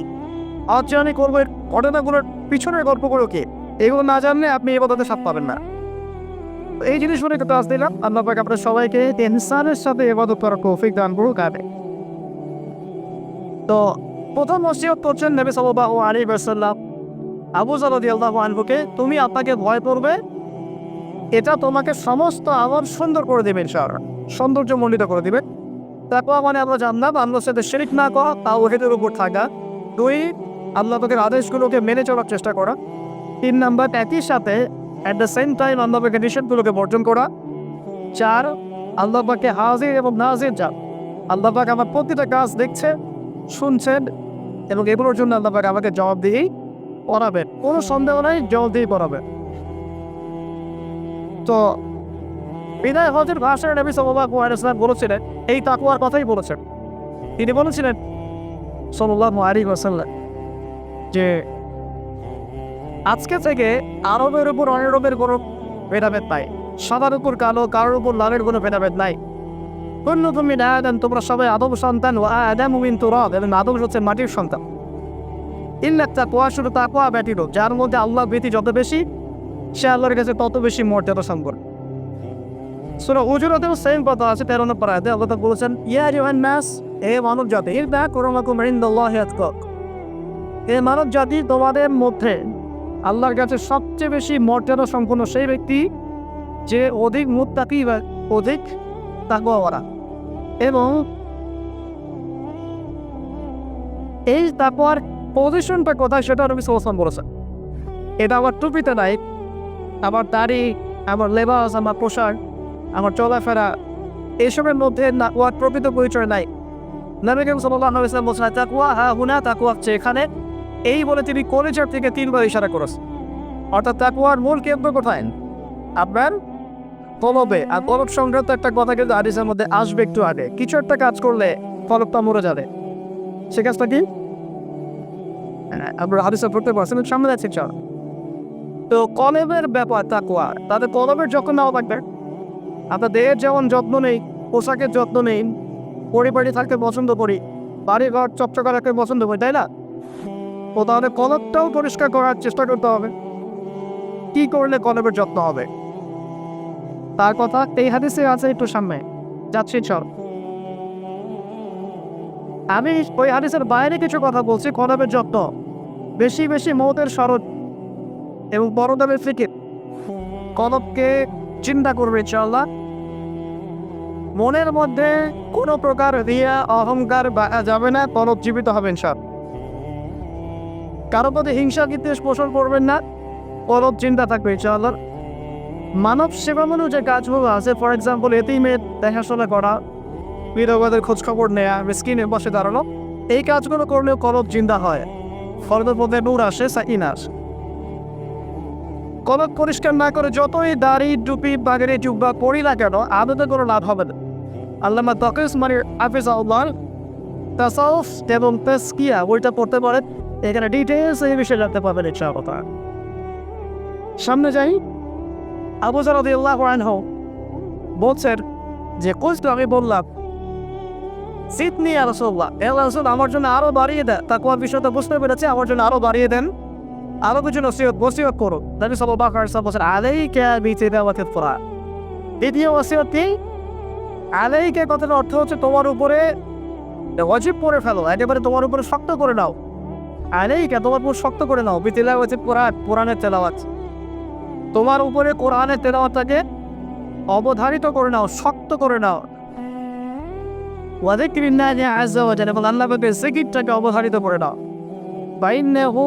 আজ যে আমি করবো এর ঘটনাগুলোর পিছনের গল্পগুলো কি, এগুলো না জানলে আপনি ইবাদতে স্বাদ পাবেন না। এই জিনিসগুলো একটু আজ দিলাম। আল্লাহ পাক আপনাদের সবাইকে ইনসানের সাথে ইবাদত করার তৌফিক দান করুক। তো প্রথম ওসিয়ত করছেন নবী সাল্লাল্লাহু আলাইহি ওয়াসাল্লাম আবু যর রাদিয়াল্লাহু আনহুকে, তুমি আপনাকে ভয় করবে, এটা তোমাকে সমস্ত আমল সুন্দর করে দেবে ইনশাআল্লাহ, সৌন্দর্যমণ্ডিত করে দিবে। তাকওয়া মানে আমরা জানলাম আল্লাহর সাথে শিরক না করা, তাওহীদের উপর থাকা। 2, আল্লাহ পাকের আদেশগুলোকে মেনে চলার চেষ্টা করা। 3 নাম্বার, একই সাথে অ্যাট দ্য সেম টাইম আল্লাহ পাকের নিষেধগুলোকে বর্জন করা। 4, আল্লাহ পাকে হাজির এবং নাজির জান। আল্লাহ পাক আমার প্রতিটা কাজ দেখছে, শুনছেন এবং এগুলোর জন্য আল্লাহ পাক আমাকে জবাব দিয়েই পড়াবেন, কোনো সন্দেহ নাই, জবাব দিয়েই পড়াবেন। তো বিদায় হজের ভাষায় নবী সাল্লাল্লাহু আলাইহি ওয়াসাল্লাম বলেছিলেন, এই তাকওয়ার কথাই বলেছেন। তিনি বলেছিলেন সাল্লাল্লাহু আলাইহি ওয়াসাল্লাম যে আজকে থেকে আরবের উপর অনারবের কোনো ভেদাভেদ নাই, সাদার উপর কালো, কারোর উপর লালের কোনো ভেদাভেদ নাই। কুল্লুকুম মিন আদম, তোমরা সবাই আদম সন্তান, ওয়া আদামু মিন তুরাব, এবং আদম হচ্ছে মাটির সন্তান। ইল্লা তাকওয়া, শুধু তাকওয়া ব্যতীত, যার মধ্যে আল্লাহ ভীতি যত বেশি, সে আল্লাহর কাছে তত বেশি মর্যাদা সম্পন্ন। সূরা হুজুরাতেও সেম কথা আছে, 13 নম্বর আয়াতে আল্লাহ তাআলা বলেছেন, ইয়া আইয়ুহান নাস, হে মানব জাতি, ইরদাকুরুমাকুম ইনদাল্লাহি আতকাকুম, হে মানব জাতি, তোমাদের মধ্যে আল্লাহর কাছে সবচেয়ে বেশি মর্যাদা সম্পন্ন সেই ব্যক্তি যে অধিক মুত্তাকি বা অধিক তাকওয়াওয়ালা। এবং এই তাকওয়ার পজিশনটা কোথায় সেটা নবী সাল্লাল্লাহু আলাইহি ওয়াসাল্লাম বলেছেন। এটা আমার টুপিতে নাই, আমার দাড়ি, আমার লেবাস, আমার পোশাক, আমার চলাফেরা, এসবের মধ্যে তাকওয়ার প্রকৃত পরিচয় নাই। নবী করিম সাল্লাল্লাহু আলাইহি ওয়াসাল্লাম বলেছেন, তাকওয়া হা হুনা, তাকওয়া হচ্ছে এখানে। এই বলে তিনি কলিজার থেকে 3 বার ইশারা করেছেন। অর্থাৎ তাকওয়ার মূল কেন্দ্র কোথায়? আপনার কলবে। আর কলব সংক্রান্ত একটা কথা কিন্তু হাদিসের মধ্যে আসবে একটু আগে। কিছু একটা কাজ করলে কলবটা মরে যাবে, সে কাজটা কি? আপনার হাদিসে পড়তে পারছেন, সামনে যাচ্ছি চল। তো কলবের ব্যাপার তাকওয়া, তাদের কলবের যত্ন নেওয়া লাগবে। আপনার দেহের যেমন যত্ন নেই, পোশাকের যত্ন নেই, পরিবারে থাকতে পছন্দ করি, বাড়ি ঘর চকচকা রাখতে পছন্দ করি, তাই না? তো তাহলে কলবটাও পরিষ্কার করার চেষ্টা করতে হবে। কি করলে কলবের যত্ন হবে? তার কথা এই হাদিসে আছে, একটু সামনে যাচ্ছি চল। আমি ওই হাদিসের বাইরে কিছু কথা বলছি। কলবের যত্ন, বেশি বেশি মৌতের স্মরণ এবং বড় দামের ফিকির। কলবকে চিন্তা করবে ইনশাআল্লাহ। মনের মধ্যে কোনো প্রকার রিয়া অহংকার যাবে না, কলব জীবিত হবে ইনশাআল্লাহ। কারো প্রতি হিংসা বিদ্বেষ পোষণ করবেন না, কলব চিন্তা থাকবে ইনশাআল্লাহ। মানব সেবামূলক যে কাজগুলো আছে, ফর এক্সাম্পল এতিমের দেখাশোনা করা, বিধবাদের খোঁজখবর নেয়া, মিসকিনের পাশে দাঁড়ানো, এই কাজগুলো করলেও কলব জিন্দা হয়, কলবের মধ্যে নূর আসে, সাকিনা আসে। কলব পরিষ্কার না করে যতই দাড়ি টুপি বাগেরে জুব্বা পরি না কেন, আদতে কোনো লাভ হবে না। আল্লামা তকিস মানে হাফিজাহুল্লাহ তাসাউফ এবং তাসকিয়া বইটা পড়তে পারেন, এখানে ডিটেইলস এই বিষয়ে জানতে পারবেন ইনশাআল্লাহ। সামনে যাই। আবু যর রাদিয়াল্লাহু আনহু বলছেন যে কুলতু, আমি বললাম, জিদনি ইয়া রাসূলুল্লাহ, হে রাসূল আমার জন্য আরো বাড়িয়ে দেন। তাকওয়ার বিষয়টা বুঝতে পেরেছি, আমার জন্য আরো বাড়িয়ে দেন, আরো কিছু নসিহত করুন। নবী সাল্লাল্লাহু আলাইহি ওয়াসাল্লাম বলেন, আলাইকা বিতিলাওয়াতিল কুরআন। দ্বিতীয় ওসিয়ত কি? আলাইকা কথার অর্থ হচ্ছে তোমার উপরে ওয়াজিব করে ফেলো, একেবারে তোমার উপরে শক্ত করে নাও। আলাইকা তোমার উপর শক্ত করে নাও, বিতিলাওয়াতিল কুরআন, কোরআনের তেলাওয়াত। তোমার উপরে কোরআনের তেলাওয়াতটাকে অবধারিত করে নাও, শক্ত করে নাও। ওয়া যিকরিল্লাহি আযজা ওয়া জাল্লা, এবং আল্লাহ পাকের জিকিরটাকে অবধারিত করে নাও। বাইন্নাহু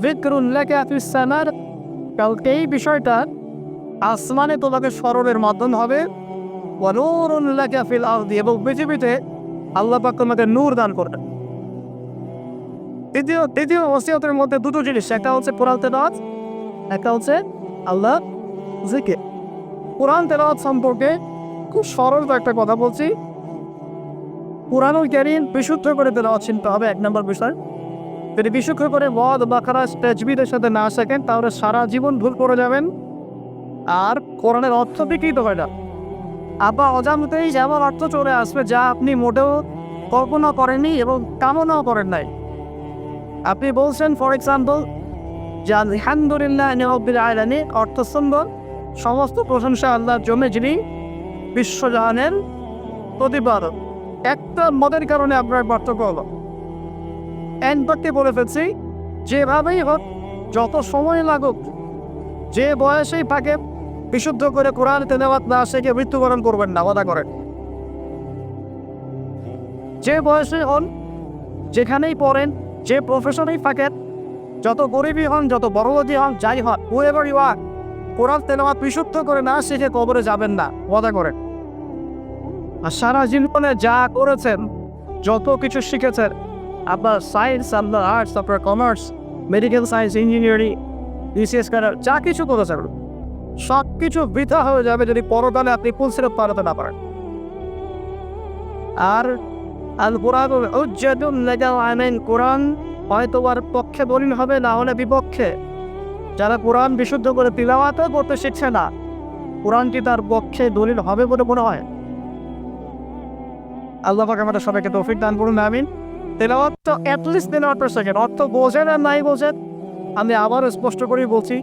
যিকরুন লাকা ফিস সামার, কালকে এই বিষয়টা আসমানে তোমাকে স্মরণের মাধ্যম হবে। ওয়া নূরুন লাকা ফিল আরদি, এবং পৃথিবীতে আল্লাহ পাক তোমাকে নূর দান করবেন। দ্বিতীয় ওসিয়তের মধ্যে দুটো জিনিস, একটা হচ্ছে কোরআন তেলাওয়াত, একটা হচ্ছে আল্লাহ জিকির। কোরআন তেলাওয়াত সম্পর্কে খুব সরল একটা কথা বলছি। কুরআনুল কারীম বিশুদ্ধ করে তেলাওয়াত শিখতে হবে, এক নম্বর বিষয়। যদি বিশুদ্ধ করে ওয়াদ বাকারা তাজবিদের সাথে না শেখেন, তাহলে সারা জীবন ভুল করে যাবেন আর কোরআনের অর্থ বিকৃত হয় না। আবার অজান্তেই যেমন অর্থ চলে আসবে যা আপনি মোটেও কল্পনা করেননি এবং কামনাও করেন নাই। আপনি বলছেন ফর এক্সাম্পল যে আলহামদুলিল্লাহ রাব্বিল আলামিন, অর্থ সুন্দর, সমস্ত প্রশংসা আল্লাহর জন্য যিনি বিশ্বজাহানের প্রতিপালক। একটা মদের কারণে আপনার পার্থক্য হলো। এনবারকে বলে ফেলছি, যেভাবেই হোক, যত সময় লাগুক, যে বয়সেই থাকে, বিশুদ্ধ করে কোরআন তেলাওয়াত না শিখে মৃত্যুবরণ করবেন না, ওয়াদা করেন। যে বয়সে হন, যেখানেই পড়েন, যে প্রফেশনেই থাকেন, যত গরিবই হন, যত বড়লোকই হন, যাই হন, হুএভার ইউ আর, কোরআন তেলাওয়াত বিশুদ্ধ করে না শিখে কবরে যাবেন না, ওয়াদা করেন। আর সারা জীবনে যা করেছেন, যত কিছু শিখেছেন, আপনার সায়েন্স, আপনার আর্টস, আপনার commerce, medical science, engineering, BCS করার যা কিছু করেছেন, সব কিছু বৃথা হয়ে যাবে যদি পরকালে আপনি ফুল সিরাপ পালাতে না পারেন। আর আল কোরআন হুজ্জাতুন লাকা আলাইন, কোরআন হয়তো আর পক্ষে দলিল হবে, না হলে বিপক্ষে। যারা কোরআন বিশুদ্ধ করে তিলাওয়াতও করতে শিখছে না, কোরআন কি তার পক্ষে দলিল হবে বলে মনে হয়? আল্লাহ পাক আমাদের সবাইকে তৌফিক দান করুন, আমিন। তেলাওয়াত তো অ্যাটলিস্ট তেলাওয়াতটা শেখেন, অর্থ বোঝেন আর নাই বোঝেন। আমি আবারও স্পষ্ট করেই বলছি,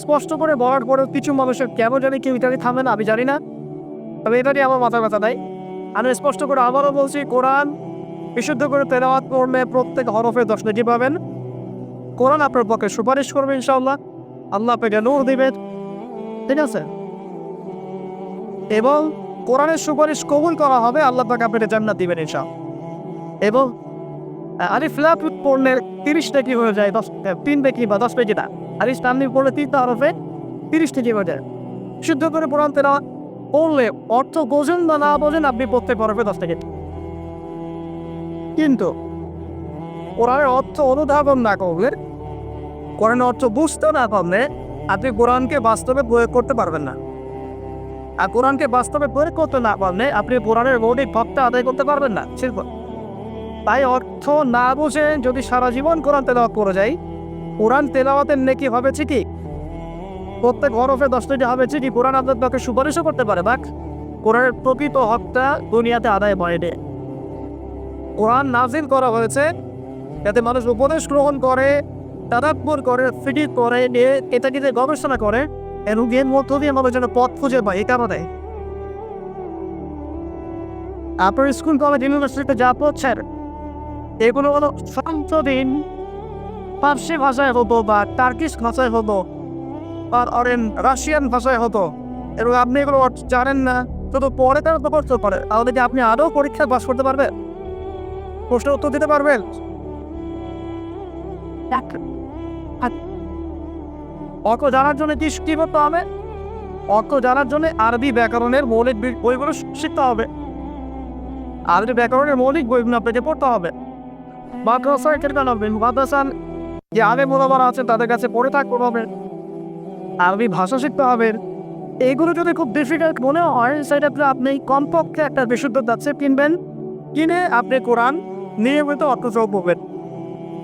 স্পষ্ট করে বলার পরেও কিছু মানুষের কেন জানি কেউ ইত্যাদি থামে না, আমি জানি না, তবে এটা নিয়ে আমার মাথা ব্যথা নাই। আমি স্পষ্ট করে আবারও বলছি, কোরআন বিশুদ্ধ করে তেলাওয়াত করলে প্রত্যেক হরফে 10 নেকি পাবেন। কোরআন আপনার পক্ষে সুপারিশ করবে ইনশাআল্লাহ, আল্লাহ আপনাকে নূর দিবেন, ঠিক আছে? এবং কোরআনের সুপারিশ কবুল করা হবে, আল্লাহ পাক আপনাকে জান্নাত দিবেন ইনশাআল্লাহ। এবং আলিফ লাম মিম পড়লে 30 নেকি হয়ে যায়, 3 নেকি বা 10 নেকি না। আলিফ লাম মিম পড়লে 3টা হরফে 30 নেকি হয়ে যায়। শুদ্ধ করে কোরআন তেলাওয়াত পড়লে, অর্থ বোঝেন বা না বোঝেন, আপনি প্রত্যেক হরফে 10 নেকি। কিন্তু কোরআনের অর্থ অনুধাবন না করলে, কোরআনের অর্থ বুঝতে না পারলে, আপনি কোরআনকে বাস্তবে প্রয়োগ করতে পারবেন না। আর কোরআনকে বাস্তবে প্রয়োগ করতে না পারলে আপনি কোরআনের মৌলিক হকটা আদায় করতে পারবেন না। তাই অর্থ না বুঝে যদি সারা জীবন কোরআন তেলাওয়াত করে যাই, কোরআন তেলাওয়াতের নেকি হবে ঠিকই, প্রত্যেক হরফে 10 নেকি হবে ঠিকই, কোরআন আপনার পক্ষে সুপারিশও করতে পারে, বাট কোরআনের প্রকৃত হকটা দুনিয়াতে আদায় হয়নি। কোরআন নাজিল করা হয়েছে যাতে মানুষ উপদেশ গ্রহণ করে, তাদাব্বুর করে, ফিকির করে, নিয়ে এটা নিয়ে গবেষণা করে, রোগের মধ্য দিয়ে আমাদের জন্য পথ খুঁজে পাই। এই কারণে আপনার স্কুল কলেজ ইউনিভার্সিটিতে যা পড়ছেন এগুলো হলো দিন পার্সি ভাষায় হতো বা টার্কিশ ভাষায় হতো বা রাশিয়ান ভাষায় হতো, এবং আপনি এগুলো জানেন না, শুধু পরে তারা তো করতে পারে। তাহলে কি আপনি আরও পরীক্ষায় পাস করতে পারবেন? প্রশ্নের উত্তর দিতে পারবেন? অঙ্ক জানার জন্য কি করতে হবে? অঙ্ক জানার জন্য আরবি ব্যাকরণের মৌলিক বইগুলো শিখতে হবে। আরবি ব্যাকরণের মৌলিক বইগুলো আপনাকে পড়তে হবে। মাদ্রাসার যে আগে মোলামারা আছেন তাদের কাছে পড়ে থাকতে হবে। আরবি ভাষা শিখতে হবে। এগুলো যদি খুব ডিফিকাল্ট মনে হয় সেক্ষেত্রে আপনি কমপক্ষে একটা বিশুদ্ধ তাফসীর কিনবেন, কিনে আপনি কোরআন নিয়মিত অর্থসহ পড়বেন।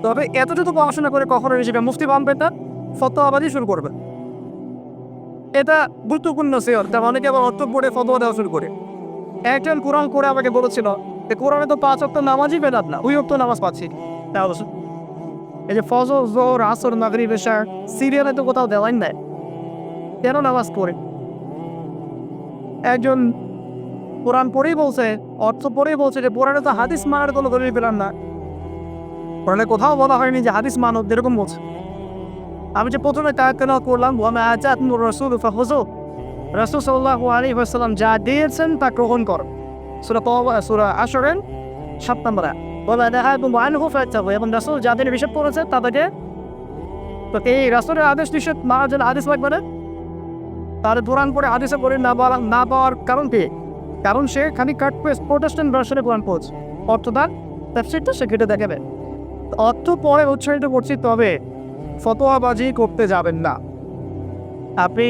তবে এতটুকু পড়াশোনা করে কখনো নিজেকে মুফতি বানবেন না, ফতোয়াবাজি শুরু করবেন। এটা গুরুত্বপূর্ণ সিয়র। তার অনেকে আবার অর্থ পড়ে ফতোয়া দেওয়া শুরু করে। একজন কোরআন করে আমাকে বলেছিল যে কোরআনে তো 5 ওয়াক্ত নামাজই বেদাত না, 2 ওয়াক্ত নামাজ পাচ্ছি। এই যে ফজর, যোহর, আসর, মাগরিব, ইশা সিরিয়ালে তো কোথাও দেওয়াই নাই, কেন নামাজ পড়ে? একজন কোরআন পড়েই বলছে, অর্থ পড়েই বলছে যে কোরআনে তো হাদিস মানার কোনো দলিল পেলাম না। কোরআনে কোথাও বলা হয়নি যে হাদিস মানো, যেরকম বলছে। আমি যে প্রথমে তাওয়াক্কুল করলাম, ওয়া আতাকুমুর রাসূল ফাখুযু, রাসূল সাল্লাল্লাহু আলাইহি ওয়াসাল্লাম যা দিয়েছেন তা গ্রহণ কর। সূরা আশরের 7 নম্বর আয়াত। ওয়া মা নাহাকুম আনহু ফাতাবু, এবং রাসূল যাদের নিষেধ করেছে তাদেরকে, তো এই রাসূলের আদেশ নিষেধ মানার জন্য হাদিস লাগবে না? তার কোরআন পড়ে হাদিসে পড়ে না পাওয়ার কারণ কি? কারণ সে খালি কাট পেস্ট প্রোটেস্ট্যান্ট ভার্সনে কোরআন পড়ছে। অর্থদান তাফসীরটা সে কেটে দেখাবে। অর্থ পরে উচ্চারিত করছি, তবে ফতোয়াবাজি করতে যাবেন না। আপনি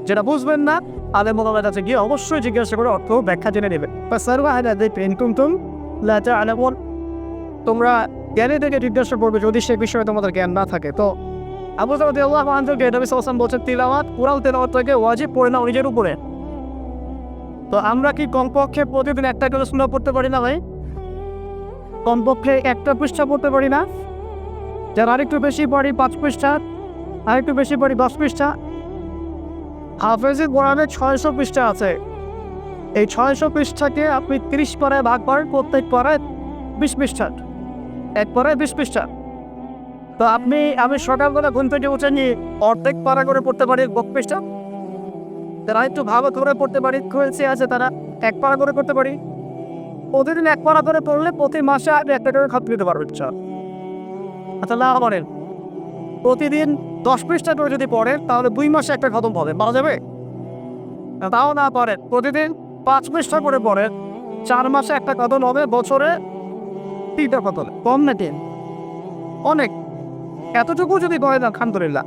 যেটা বুঝবেন না আলেম ওলামার কাছে গিয়ে অবশ্যই জিজ্ঞাসা করে অর্থ ব্যাখ্যা জেনে নেবেন। তোমরা জ্ঞানী থেকে জিজ্ঞাসা করবে যদি সে বিষয়ে তোমাদের জ্ঞান না থাকে। তো আবু যর রাদিয়াল্লাহু আনহু নবী সাল্লাল্লাহু আলাইহি ওয়াসাল্লাম বলেছেন, তিলাওয়াত কোরআন তেলাওয়াতকে ওয়াজিব পড়ে নাও নিজের উপরে। তো আমরা কি কমপক্ষে প্রতিদিন একটা করে সূরা পড়তে পারি না ভাই? কমপক্ষে একটা পৃষ্ঠা পড়তে পারি না? যারা আরেকটু বেশি পড়ি 5 পৃষ্ঠা, আরেকটু বেশি পড়ি 10 পৃষ্ঠা। হাফেজে কোরআনে 600 পৃষ্ঠা আছে। এই 600 পৃষ্ঠাকে আপনি 30 পারায় ভাগ করেন, প্রত্যেক পারায় 20 পৃষ্ঠা, এক পারায় 20 পৃষ্ঠা। তো আমি সকালবেলা ঘুম থেকে উঠে নিয়ে অর্ধেক পারা করে পড়তে পারি 1 পৃষ্ঠা। যারা একটু ভালো করে পড়তে পারি খুঁজে আছে তারা 1 পারা করে করতে পারি। প্রতিদিন 1 পারা করে পড়লে প্রতি মাসে আপনি একটা করে খতম দিতে পারবেন। আচ্ছা না বলেন, প্রতিদিন 10 পৃষ্ঠা করে যদি পড়েন তাহলে 2 মাসে একটা খতম হবে, পারা যাবে? তাও না পারেন, প্রতিদিন 5 পৃষ্ঠা করে পড়েন, 4 মাসে একটা খতম হবে, বছরে 3টা খতম। কম না 3? অনেক। এতটুকু যদি করেন আলহামদুলিল্লাহ।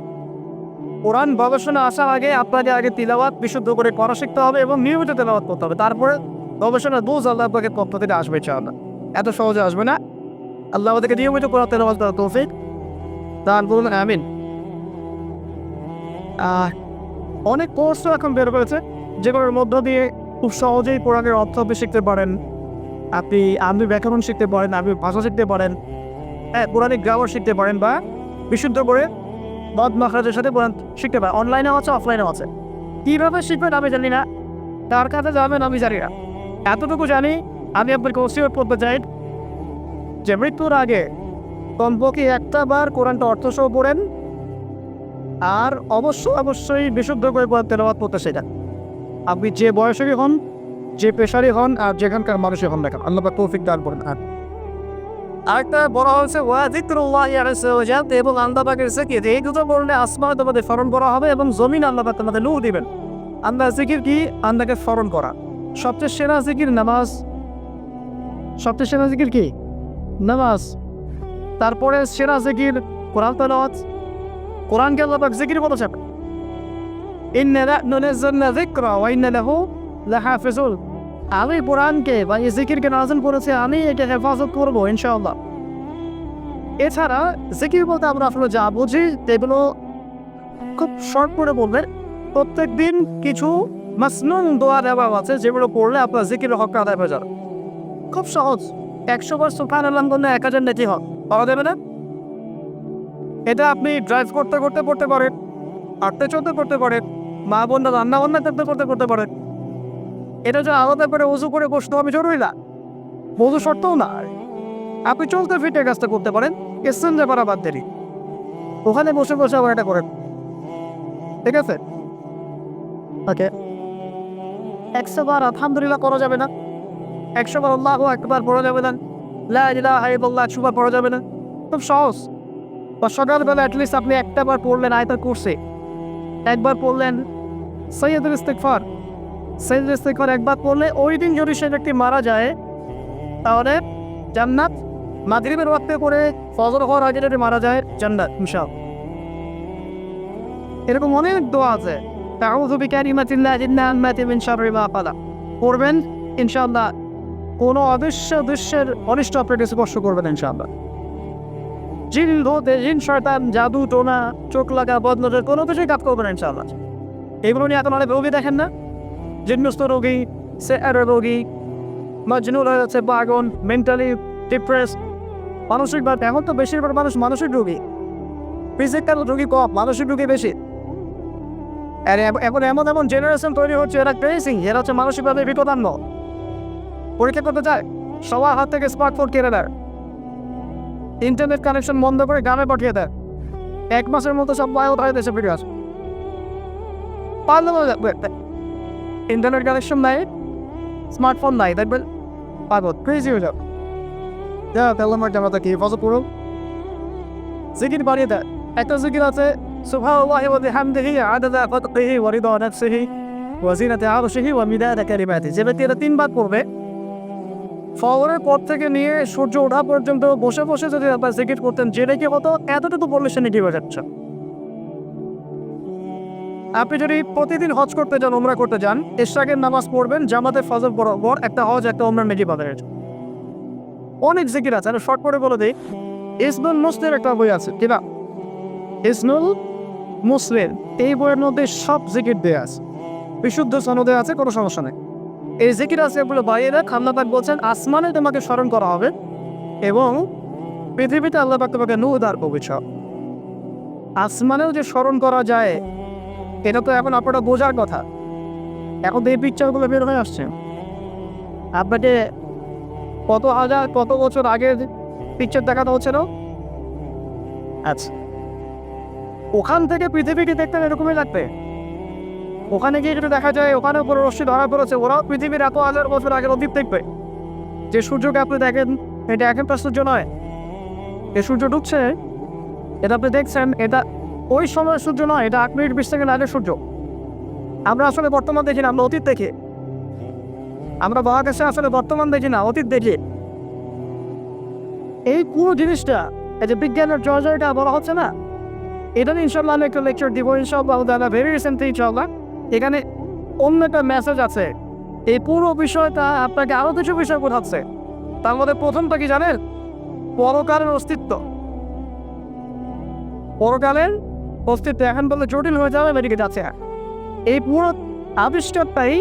কোরআন গবেষণা আসার আগে আপনাকে আগে তিলাওয়াত বিশুদ্ধ করে পড়া শিখতে হবে এবং নিয়মিত তিলাওয়াত করতে হবে। তারপরে গবেষণা বুঝ আল্লাহ আপনাকে পক্ষ থেকে আসবে ইনশাআল্লাহ। এত সহজে আসবে না। আল্লাহ আমাদেরকে নিয়মিত কোরআন তিলাওয়াত করার তৌফিক দান করুন, আমিন। অনেক কোর্সও এখন বের হয়েছে যেগুলোর মধ্য দিয়ে খুব সহজেই কোরআনের অর্থ আপনি শিখতে পারেন। আপনি আরবি ব্যাকরণ শিখতে পারেন, আরবি ভাষা শিখতে পারেন, কোরআনিক গ্রামার শিখতে পারেন, বা বিশুদ্ধ করে মদ মাখরাজের সাথে কোরআন শিখতে পারেন। অনলাইনেও আছে, অফলাইনেও আছে। কীভাবে শিখবেন আমি জানি না, তার কাছে যাবেন আমি জানি না। এতটুকু জানি, আমি আপনাকে ওসিয়ত করতে চাই যে মৃত্যুর আগে কমপক্ষে একটা বার কোরআনটা অর্থসহ পড়েন, আর অবশ্যই বিশুদ্ধ করে কোরআন তেলাওয়াত করতে শেখান। আপনি যে বয়সেরই হন, যে পেশারই হন, আর যেখানকার মানুষই হন না কেন, আল্লাহ পাক তৌফিক দান করেন। আরেকটা বলা হয়েছে ওয়া যিকরুল্লাহি আযজা ওয়া জাল্লা, এবং আল্লাহ পাকের জিকির। এই দুটো বললে আসমান তোমাদের স্মরণ করা হবে এবং জমিন আল্লাহ পাক তোমাদের নূর দিবেন। আল্লাহর জিকির কি? আল্লাহকে স্মরণ করা। সবচেয়ে সেরা জিকির নামাজ। সবচেয়ে সেরা জিকির কি? নামাজ। তারপরে সেরা জিকির কোরআন তেলাওয়াত। কোরআনকে আল্লাহ পাক জিকির বলেছেন, ইন্না নাহনু নাযালনা যিকরা ওয়া ইন্না লাহু লাহাফিজুন। আমি কোরআনকে বা এই জিকিরকে নাযিল করেছি, আমি এটা হেফাজত করবো ইনশাআল্লাহ। এছাড়া জিকির বলতে আমরা আসলে যা বুঝি সেগুলো খুব শর্ট করে বলবেন। প্রত্যেক দিন কিছু মাসনুন দোয়া দেওয়া আছে যেগুলো পড়লে আপনার জিকিরের হক আদায় হয়ে যাবে। খুব সহজ। 100 বার সুবহানাল্লাহ বললে 1000 নেকি হক পাওয়া যাবে না? এটা আপনি ড্রাইভ করতে করতে পড়তে পারেন, হাঁটতে চলতে পড়তে পারেন, মা বোনরা রান্না বান্না করতে পারেন। এটা যে আলাদা করে উজু করে বসতে হবে জরুরি না, বধু শর্তও না। আপনি চলতে ফিটে কাজটা করতে পারেন, এক্সচেঞ্জে করা বাদ দেরি, ওখানে বসে বসে আবার এটা করেন, ঠিক আছে? ওকে, 100 বার আলহামদুলিল্লাহ করা যাবে না, 100 বার আল্লাহু আকবার পড়া যাবে না, লা ইলাহা ইল্লাল্লাহ 100 বার পড়া যাবে না। খুব সহজ। বা সকালবেলা অ্যাটলিস্ট আপনি একটা বার পড়লেন আয়াতুল কুরসি, একবার পড়লেন সাইয়্যিদুল ইস্তিগফার, সাইয়্যিদুল ইস্তিগফার একবার পড়লে ওই দিন যদি সে ব্যক্তি মারা যায় তাহলে জান্নাত, মাগরিবের ওয়াক্তে করে ফজর হওয়ার আগে যদি মারা যায় জান্নাত ইনশাআল্লাহ। এরকম অনেক দোয়া আছে, আউযু বিকালিমাতিল্লাহি তাম্মাতি মিন শাররি মা খালাক পড়বেন ইনশাআল্লাহ। কোনো অদৃশ্যের অনিষ্ট আপনাকে স্পর্শ করবেন ইনশাআল্লাহ। জিন ধোতে, জিন শয়তান, জাদু টোনা, চোখ লাগা, বদনজর কোনো কিছুই কাজ করবে না ইনশাআল্লাহ। এগুলো নিয়ে এত অনেক রোগী দেখেন না, জিন্নস্ত রোগী, সেয়ার রোগী, মাজনুন হয়ে যাচ্ছে, পাগল, মেন্টালি ডিপ্রেস, মানসিকভাবে। এখন তো বেশিরভাগ মানুষ মানসিক রোগী, ফিজিক্যাল রোগী কম, মানসিক রোগী বেশি। আর এখন এমন এমন জেনারেশন তৈরি হচ্ছে, এরা ক্রেজিং, এরা হচ্ছে মানসিকভাবে বিপদান্ন। পরীক্ষা করতে চায়, সবার হাত থেকে স্মার্টফোন কেড়ে দেয়, ইন্টারনেট কানেকশন বন্ধ করে গ্রামে পাঠিয়ে দেয়, 1 মাসের মতো সব বায়ু ধরে দেশে ফিরে আসে। ইন্টারনেট কানেকশন নাই, স্মার্টফোন নাই, দেখবেন পাগল, ক্রেজি হয়ে যাবে। তেলামার জামাতা কি ফজর পড়ো, জিকির বাড়িয়ে দেয়। একটা জিকির আছে, সুবহানাল্লাহি ওয়া বিহামদিহি আদাদা খালকিহি ওয়া রিদা নাফসিহি ওয়া জিনাতা আরশিহি ওয়া মিদাদা কালিমাতিহি। যে ব্যক্তি এটা 3 বার পড়বে, ফজরের পর থেকে নিয়ে সূর্য ওঠা পর্যন্ত বসে বসে যদি আপনার জিকির করতেন, যেটা কি হতো এতটুকু পড়লে সে নেকি হয়ে যাচ্ছে। আপনি যদি প্রতিদিন হজ করতে যান, উমরা করতে যান, ইশরাকের নামাজ পড়বেন জামাতে ফজর বরাবর, একটা হজ একটা উমরা নেকি পাবেন। অনেক জিকির আছে, আমি শর্ট করে বলে দিই। ইসনুল মুসলিম একটা বই আছে, কিনা ইসনুল মুসলিম, এই বইয়ের মধ্যে সব জিকির দেয়া আছে, বিশুদ্ধ সনদে আছে, কোনো সমস্যা নেই। এই জিকির আছে এগুলো বাইরে আল্লাহ পাক বলছেন আসমানে তোমাকে স্মরণ করা হবে এবং পৃথিবীতে আল্লাহ পাক তোমাকে নূর দান করবে। আসমানেও যে স্মরণ করা যায় এটা তো এখন আপনারা বোঝার কথা। এখন তো এই পিকচারগুলো বের হয়ে আসছে, আপনাকে কত হাজার কত বছর আগের পিকচার দেখানো হচ্ছে না? আচ্ছা, ওখান থেকে পৃথিবীকে দেখতে এরকমই লাগবে। ওখানে গিয়ে যেটা দেখা যায়, ওখানে উপরে রশ্মি ধরা পড়েছে, ওরাও পৃথিবীর এত হাজার বছর আগের অতীত দেখবে। যে সূর্যকে আপনি দেখেন, এটা এখনকার সূর্য নয়, এ সূর্য ডুবছে, এটা আপনি দেখছেন, এটা ওই সময়ের সূর্য নয়, এটা 8 মিনিট 20 সেকেন্ড আগের সূর্য। আমরা আসলে বর্তমান দেখি না, আমরা অতীত দেখি। আমরা মহাকাশে আসলে বর্তমান দেখি না, অতীত দেখি। এই পুরো জিনিসটা, এই যে বিজ্ঞানের জয়টা বলা হচ্ছে না, এটা নিয়ে ইনশাল্লাহ আমি একটা লেকচার দিব ইনশাল্লাহ, ভেরি রিসেন্টলি ইনশাল্লাহ। এখানে অন্য একটা মেসেজ আছে, এই পুরো বিষয়টা আপনাকে আরো কিছু বিষয় বোঝাচ্ছে। তার মধ্যে প্রথমটা কি জানেন? পরকালের অস্তিত্ব। পরকালের অস্তিত্ব এখন বললে জটিল হয়ে যাবে, মেডিকে যাচ্ছে। এই পুরো আবিষ্কারটাই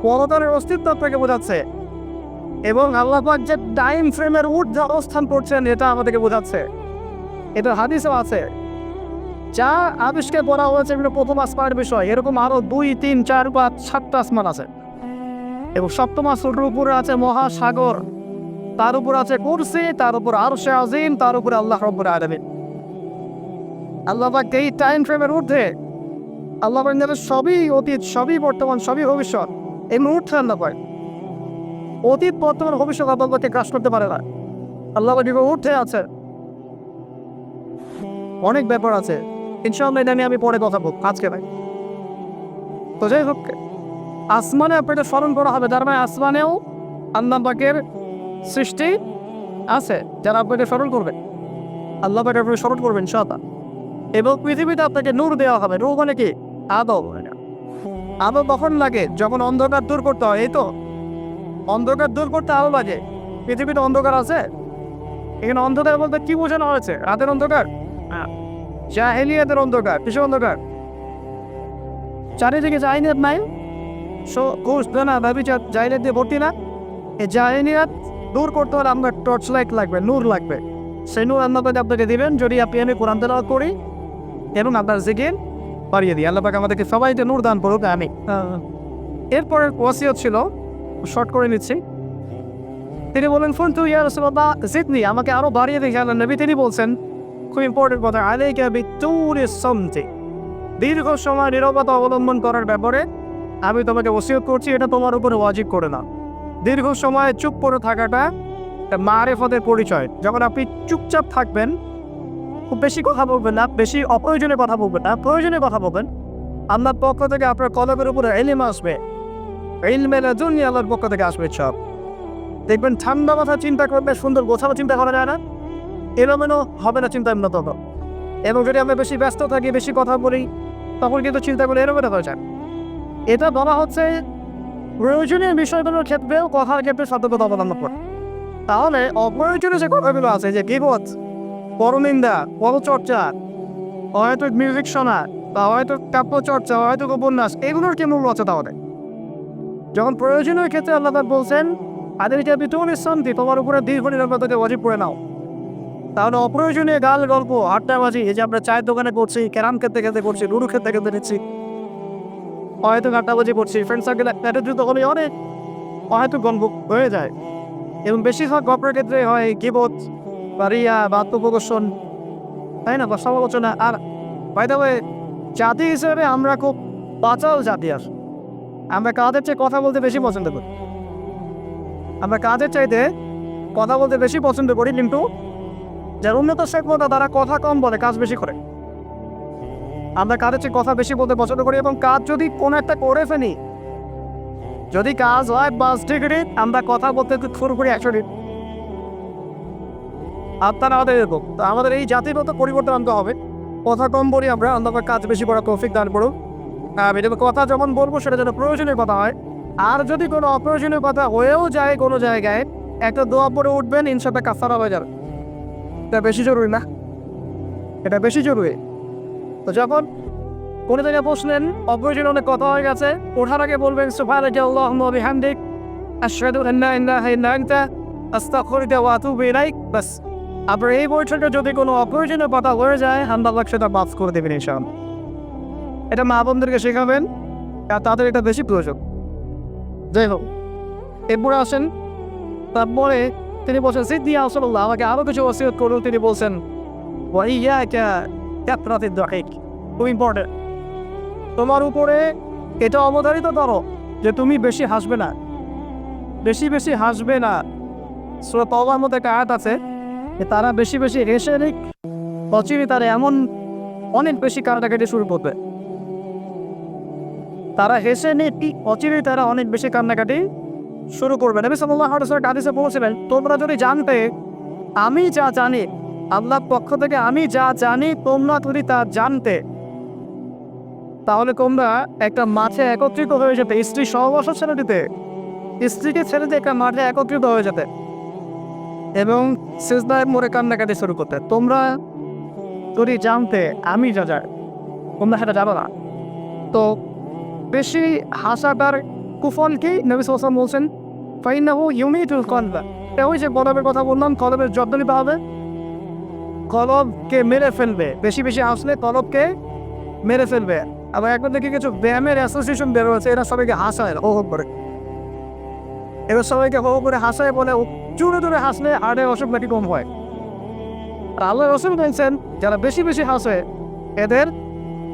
পরকালের অস্তিত্ব আপনাকে বোঝাচ্ছে এবং আল্লাহ পাক যে টাইম ফ্রেমের ঊর্ধ্বে অবস্থান করছেন এটা আমাদেরকে বোঝাচ্ছে। এটা হাদিসেও আছে। যা আবিষ্কার করা হয়েছে এগুলো প্রথম আসমানের বিষয়, এরকম আরো 2, 3, 4, 5, 7টা আসমান আছে এবং 7ম আসমানের উপরে আছে মহাসাগর, তার উপর আছে কুরসি, তার উপর আরশে আজিম, তার উপরে আল্লাহ রাব্বুল আলামিন। আল্লাহ পাক এই টাইম ফ্রেমের ঊর্ধ্বে, আল্লাহ পাক সবই অতীত, সবই বর্তমান, সবই ভবিষ্যৎ, এই মুহূর্তে আল্লাহ পাক অতীত বর্তমান ভবিষ্যৎ আল্লাহ পাককে গ্রাস করতে পারে না। আল্লাহ পাক ঊর্ধ্বে আছে, অনেক ব্যাপার আছে ইনশাআল্লাহ, এটা নিয়ে আমি পরে কথা বলব, আজকে ভাই। তো যাই হোক, আসমানে আপনাকে স্মরণ করা হবে, তার মানে আসমানেও আল্লাহ পাকের সৃষ্টি আছে যারা আপনাকে স্মরণ করবে। আল্লাহ পাক আপনাকে স্মরণ করবেন ইনশাআল্লাহ। এবং পৃথিবীতে আপনাকে নূর দেওয়া হবে। নূর মানে কি? আলো। আলো কখন লাগে? যখন অন্ধকার দূর করতে হয়। এই তো অন্ধকার দূর করতে আলো লাগে। পৃথিবীতে অন্ধকার আছে? এখানে অন্ধকার বলতে কি বোঝানো হয়েছে? রাতের অন্ধকার? জাহেলিয়াতের অন্ধকার। কিসের অন্ধকার? চারিদিকে জাহিলিয়াত নাই, ঘুষ দেনা ব্যভিচার জাহিলিয়াত দিয়ে ভর্তি না। এই জাহিলিয়াত দূর করতে হলে আপনার টর্চ লাইট লাগবে, নূর লাগবে। সেই নূর আল্লাহ আপনাকে দিবেন যদি আপনি আমি কোরআন তেলাওয়াত করি এবং আপনার জিকির বাড়িয়ে দিই। আল্লাহ পাক আমাদেরকে সবাইকে নূর দান করুক, আমি। এরপরের ওয়াসিয়ত ছিল, শর্ট করে নিচ্ছি। তিনি বলেন ফুনতু ইয়া রাসূলুল্লাহ জিদনি, আমাকে আরো বাড়িয়ে দিন আল্লাহর নবী। তিনি বলছেন খুব ইম্পর্টেন্ট কথা, আলাইকা বিতুরি সামতি, দীর্ঘ সময় নীরবতা অবলম্বন করার ব্যাপারে আমি তোমাকে ওসিয়ত করছি, এটা তোমার উপরে ওয়াজিব করে না। দীর্ঘ সময় চুপ করে থাকাটা মারিফতের পরিচয়। যখন আপনি চুপচাপ থাকবেন, খুব বেশি কথা বলবেন না, বেশি অপ্রয়োজনীয় কথা বলবেন না, প্রয়োজনীয় কথা বলবেন, আল্লাহর পক্ষ থেকে আপনার কলবের উপরে ইলম আসবে, ইলমে লাদুন্নি আল্লাহর পক্ষ থেকে আসবে সব। দেখবেন ঠান্ডা মাথা চিন্তা করবে, সুন্দর গোছানো চিন্তা করা যায় না, এলোমেলো হবে না চিন্তা এমন তত। এবং যদি আমরা বেশি ব্যস্ত থাকি, বেশি কথা বলি, তখন কিন্তু চিন্তাগুলো এলোমেলো হয়ে যায়। এটা বলা হচ্ছে প্রয়োজনীয় বিষয়গুলোর ক্ষেত্রেও কথার ক্ষেত্রে সতর্কতা অবলম্বন করে। তাহলে অপ্রয়োজনীয় যে কথাগুলো আছে, যে গীবত, পরনিন্দা, পরচর্চা, হয়তো মিউজিক শোনা, বা হয়তো কাব্য চর্চা, হয়তো উপন্যাস, এগুলোর কি মূল্য আছে? তাহলে যখন প্রয়োজনীয় ক্ষেত্রে আল্লাহ পাক বলছেন আদেরকে বিতুনি শান্তি, তোমার উপরে দীর্ঘ নিরাপত্তাকে ওয়াজিব করে নাও, তাহলে অপ্রয়োজনীয় গাল গল্প, আড্ডাবাজি, এই যে আমরা চায়ের দোকানে করছি, ক্যারাম খেতে খেতে করছি, লুডু খেতে খেতে নিচ্ছি, হয়তো আড্ডাবাজি করছি, ফ্রেন্ড সার্কেল একত্রিত হলে অনেক হয়তো গল্প হয়ে যায়। এবং বেশিরভাগ গল্পের ক্ষেত্রে হয় গীবত বা রিয়া বা আত্মপ্রদর্শন, তাই না, বা সমালোচনা। আর বাই দ্য ওয়ে, জাতি হিসেবে আমরা খুব বাচাল জাতি। আর আমরা কাদের চেয়ে কথা বলতে বেশি পছন্দ করি, আমরা কাদের চাইতে কথা বলতে বেশি পছন্দ করি, কিন্তু যার উন্নত সভ্যতা তারা কথা কম বলে, কাজ বেশি করে। আমরা কাদের চেয়ে কথা বেশি বলতে পছন্দ করি, এবং কাজ যদি কোনো একটা করে ফেলি, যদি কাজ হয় 5 ডিগ্রি, আমরা কথা বলতে শুরু করি 100 ডিগ্রি। আপনারা আমাদের এরকম, তো আমাদের এই জাতিগত পরিবর্তন আনতে হবে। কথা কম বলি আমরা, অন্তত কাজ বেশি করা তৌফিক দান করুক। কথা যখন বলবো সেটা যেন প্রয়োজনীয় কথা হয়। আর যদি কোনো অপ্রয়োজনীয় কথা হয়েও যায় কোনো জায়গায়, একটা দোয়া পরে উঠবেন, ইনশাআল্লাহ কাফারা হয়ে যাবে। এটা বেশি জরুরি না? এটা বেশি জরুরি। তো যখন কোনো জায়গায় বসলেন, অপ্রয়োজনীয় অনেক কথা হয়ে গেছে, ওঠার আগে বলবেন সুবহানাকা আল্লাহুম্মা ওয়া বিহামদিক, আশহাদু আল্লা ইলাহা ইল্লা আনতা, আস্তাগফিরুকা ওয়া আতুবু ইলাইক। বাস, আপনার এই বৈঠকে যদি কোনো অপ্রয়োজনীয় কথা হয়ে যায়, আল্লাহ সেটা মাফ করে দেবেন ইনশাআল্লাহ। এটা মা বোনদেরকে শেখাবেন, আর তাদের এটা বেশি প্রয়োজন। যাই হোক, এরপরে আসেন, তারপরে তিনি বলছেন সিদ্দি ইয়া রাসূলুল্লাহ, আমাকে আরও কিছু ওসিয়ত করুন। তিনি বলছেন ওয়া ইয়াকা কাথরাতিদ দাহিক, খুব ইম্পর্টেন্ট, তোমার উপরে এটা অবধারিত করো যে তুমি বেশি হাসবে না, বেশি বেশি হাসবে না। সূরা তাওবার মধ্যে একটা আয়াত আছে যে তারা বেশি বেশি হেসে নিক, অচিরে তারা এমন অনেক বেশি কান্নাকাটি শুরু করবে। তারা হেসে নিক, অচিরে তারা অনেক বেশি কান্নাকাটি শুরু করবে। নবী সাল্লাল্লাহু আলাইহি ওয়াসাল্লাম হাদিসে বলেছিলেন, তোমরা যদি জানতে আমি যা জানি, আল্লাহর পক্ষ থেকে আমি যা জানি, তোমরা যদি তা জানতে, তাহলে তোমরা একটা মাঠে একত্রিত হয়ে যেতে, স্ত্রী সহবাসও ছেড়ে দিতে, স্ত্রীকে ছেড়ে দিয়ে একটা মাঠে একত্রিত হয়ে যেতে এবং সিজদায় মরে কান্নাকাটি শুরু করতে। তোমরা যদি জানতে আমি যা যাই, তোমরা সেটা জানো না। তো বেশি হাসাটার কুফল কি? নবী সাল্লাল্লাহু আলাইহি ওয়াসাল্লাম বলছেন ফাইন্নাহু ইউমিতুল কলবা। ওই যে কলবের কথা বললাম, কলবের যত্ন নিতে হবে, কলবকে মেরে ফেলবে। বেশি বেশি হাসলে কলবকে মেরে ফেলবে। আবার এখন দেখি কিছু ব্যায়ামের অ্যাসোসিয়েশন বের হয়েছে, এরা সবাইকে হাসায় হো হো করে, এবার সবাইকে হো করে হাসায়, বলে জোরে জোরে হাসলে হার্টের অসুখ নাকি কম হয়। আর আল্লাহ রাসূল বলছেন যারা বেশি বেশি হাসে এদের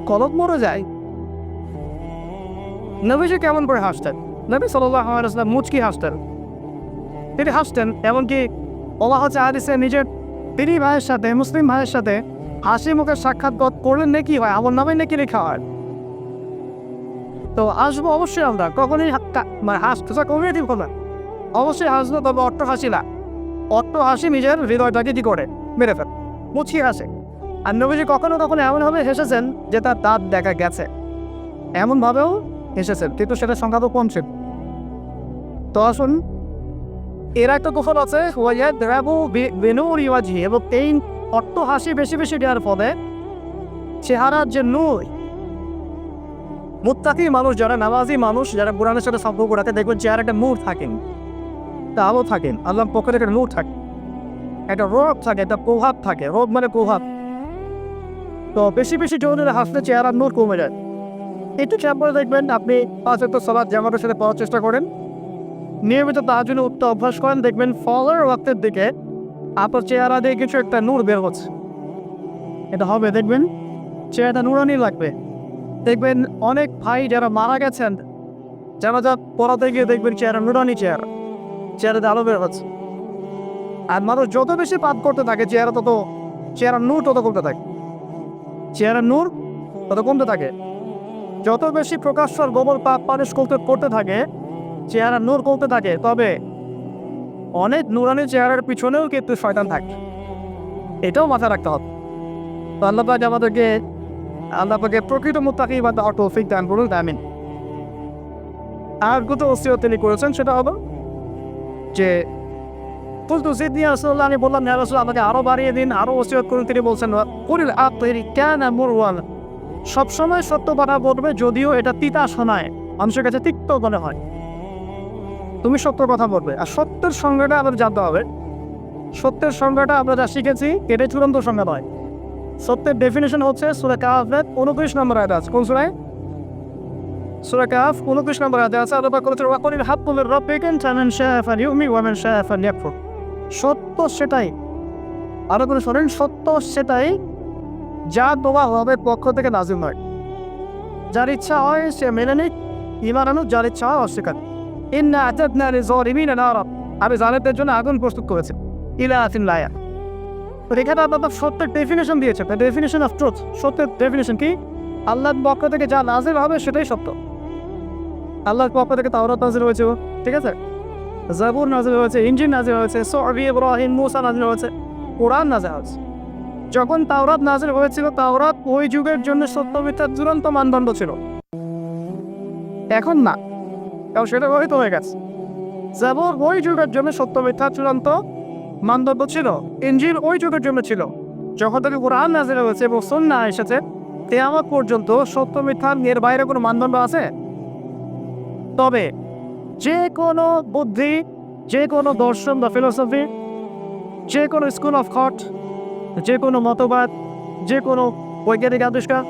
কলব মরে যায়। নবীজি কেমন করে হাসতেন? নবী সাল্লাল্লাহু আলাইহি ওয়াসাল্লাম মুচকি হাসতেন। তিনি হাসতেন, এমনকি বলা হচ্ছে হাদিসে নিজের তিনি ভাইয়ের সাথে, মুসলিম ভাইয়ের সাথে হাসি মুখে সাক্ষাৎ করলে নাকি হয়, আমার নামে নাকি লেখা হয়। তো আসবো অবশ্যই আমরা, কখনোই মানে হাসতে কমিয়ে দিব না, অবশ্যই হাসবো, তবে অট্ট হাসি না। অট্ট হাসি নিজের হৃদয়টাকে কি করে মেরে ফেলে, মুছিয়ে হাসে। আর নবীজি কখনো কখনো এমনভাবে হেসেছেন যে তার দাঁত দেখা গেছে, এমনভাবেও হেসেছেন, কিন্তু সেটা সংখ্যা তো কম ছিল। তো আসুন, এর একটা কুফল আছে, এবং এই অট্ট হাসি বেশি বেশি দেওয়ার ফলে চেহারার যে নূর, মুত্তাকি মানুষ যারা, নামাজি মানুষ যারা, কোরআনের সাথে সম্পর্ক রাখে, দেখবেন চেহারা একটা নূর থাকেন, একটা আলো থাকেন, আল্লাহর পক্ষ থেকে একটা নূর থাকে, একটা রোগ থাকে, একটা প্রভাব থাকে। রোগ মানে প্রভাব। তো বেশি বেশি জোরে হাসলে চেহারার নূর কমে যায়। একটু খেয়াল করে দেখবেন, আপনি 5 ওয়াক্ত সালাত জামাতের সাথে পড়ার চেষ্টা করেন, নিয়মিত তাহাজ্জুদে উঠতে অভ্যাস করেন, দেখবেন ফজর ওয়াক্তের দিকে আপনার চেহারা দিয়ে কিছু একটা নূর বের হচ্ছে। এটা হবে, দেখবেন চেহারাটা নূরানি লাগবে। দেখবেন অনেক ভাই যারা মারা গেছেন, যারা পড়াতে গিয়ে দেখবেন চেহারা নূরানি, চেহারাতে আলো বের হচ্ছে। আর মানুষ যত বেশি পাপ করতে থাকে চেহারার নূর তত কমতে থাকে, চেহারার নূর তত কমতে থাকে। যত বেশি প্রকাশ্যর গোবর পাপ পানিশ করতে থাকে, চেহারার নূর কমতে থাকে। তবে অনেক নূরানি চেহারার পিছনেও কিন্তু শয়তান থাকে, এটাও মাথায় রাখতে হবে। তো আল্লাহ পাকে প্রকৃত মুত্তাকি বা তৌফিক দান করুন, আমিন। আর কত ওসিয়ত তিনি করেছেন, সেটা হলো যে কুলতু জিদনি ইয়া রাসূলুল্লাহ, আমি বললাম ইয়া রাসূল আমাকে আরো বাড়িয়ে দিন, আরো ওসিয়ত করুন। তিনি বলছেন কুলিল আতিরি কানা মুরওয়ান, সবসময় সত্য কথা বলবে যদিও এটা তিতা শোনায়, মানুষের কাছে তিক্ত মনে হয়। তুমি সত্য কথা বলবে, আর সত্যের সংজ্ঞাটা আমাদের জানতে হবে। সত্যের সংজ্ঞাটা আমরা যা শিখেছি এটাই চূড়ান্ত সংজ্ঞা নয়। সত্যের ডেফিনেশন হচ্ছে সূরা কাহফের 29 নম্বর আয়াত আছে। কোন সূরায়? সূরা কাহফ 29 নম্বর আয়াত আছে। আল্লাহ পাক বলেছেন ওয়া কুলিল হাক্কু মির রাব্বিকুম ফামান শাআ ফালইউমিন ওয়া মান শাআ ফালইয়াকফুর। সত্য সেটাই, আরো করে শোনেন, সত্য সেটাই যা তোমার রবের পক্ষ থেকে নাযিল হয়। যার ইচ্ছা হয় সে মেনে নিক, ঈমান আনুক, যার ইচ্ছা হয় অস্বীকার। ইন্না আতাদনা লিযালিমিনা নারা, আমি জালেমদের জন্য আগুন প্রস্তুত করেছি। ইলা আতিন লায়া। তো এখানে আল্লাহ সত্যের ডেফিনেশন দিয়েছে, দ্য ডেফিনেশন অফ ট্রুথ। সত্যের ডেফিনেশন কি? আল্লাহর পক্ষ থেকে যা নাজিল হবে সেটাই সত্য। আল্লাহর পক্ষ থেকে তাওরাত নাজিল হয়েছে, ঠিক আছে, জাবুর নাজিল হয়েছে, ইনজিল নাজিল হয়েছে, সুহফ ইব্রাহিম মুসা নাজিল হয়েছে, কোরআন নাজিল হয়েছে। যখন তাওরাত নাজিল হয়েছিল, তাওরাত ওই যুগের জন্য সত্য মিথ্যার চূড়ান্ত মানদণ্ড ছিল। এখন না, কারণ সেটা রহিত হয়ে গেছে। জাবুর ওই যুগের জন্য সত্য মিথ্যার চূড়ান্ত মানদণ্ড ছিল, ইনজিল ওই যুগের জন্য ছিল। যখন থেকে কোরআন নাজিল হয়েছে এবং সুন্নাহ এসেছে, কিয়ামত পর্যন্ত সত্য মিথ্যার এর বাইরে কোনো মানদণ্ড আছে? তবে যে কোনো বুদ্ধি, যে কোনো দর্শন বা ফিলোসফি, যে কোনো স্কুল অফ থট, যে কোনো মতবাদ, যে কোনো বৈজ্ঞানিক আবিষ্কার,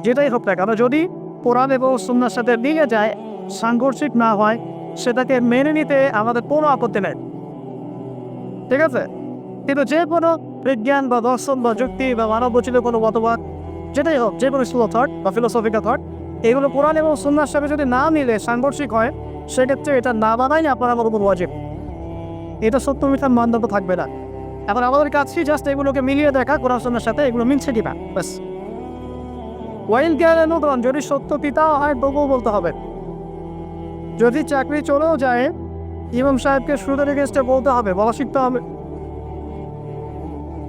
যেটাই হোক না কেন, যদি কোরআন এবং সুন্নাহর সাথে মিলে যায়, সাংঘর্ষিক না হয়, সেটাকে মেনে নিতে আমাদের কোনো আপত্তি নেই, ঠিক আছে। কিন্তু যে কোনো বিজ্ঞান বা দর্শন বা যুক্তি বা মানব রচিত কোনো মতবাদ, যেটাই হোক, যে কোনো স্কুল অফ থট বা ফিলোসফিক্যাল থট, এগুলো কোরআন এবং সুন্নাহর সাথে যদি না মিলে সাংঘর্ষিক হয়, সেক্ষেত্রে এটা না বানাই আপনার আমার উপর ওয়াজিব। এটা সত্য মিথ্যার মানদণ্ড থাকবে না। এখন আমাদের কাছে জাস্ট এগুলোকে মিলিয়ে দেখা কোরআন সুন্নাহর সাথে, এগুলো মিলছে কিনা, ব্যাস। ওয়াইল জ্ঞান অনুদান, যদি সত্য পিতাও হয় তবুও বলতে হবে। যদি চাকরি চলেও যায়, ইমাম সাহেবকে সুদের এগেনস্টে বলতে হবে, বলা শিখতে হবে।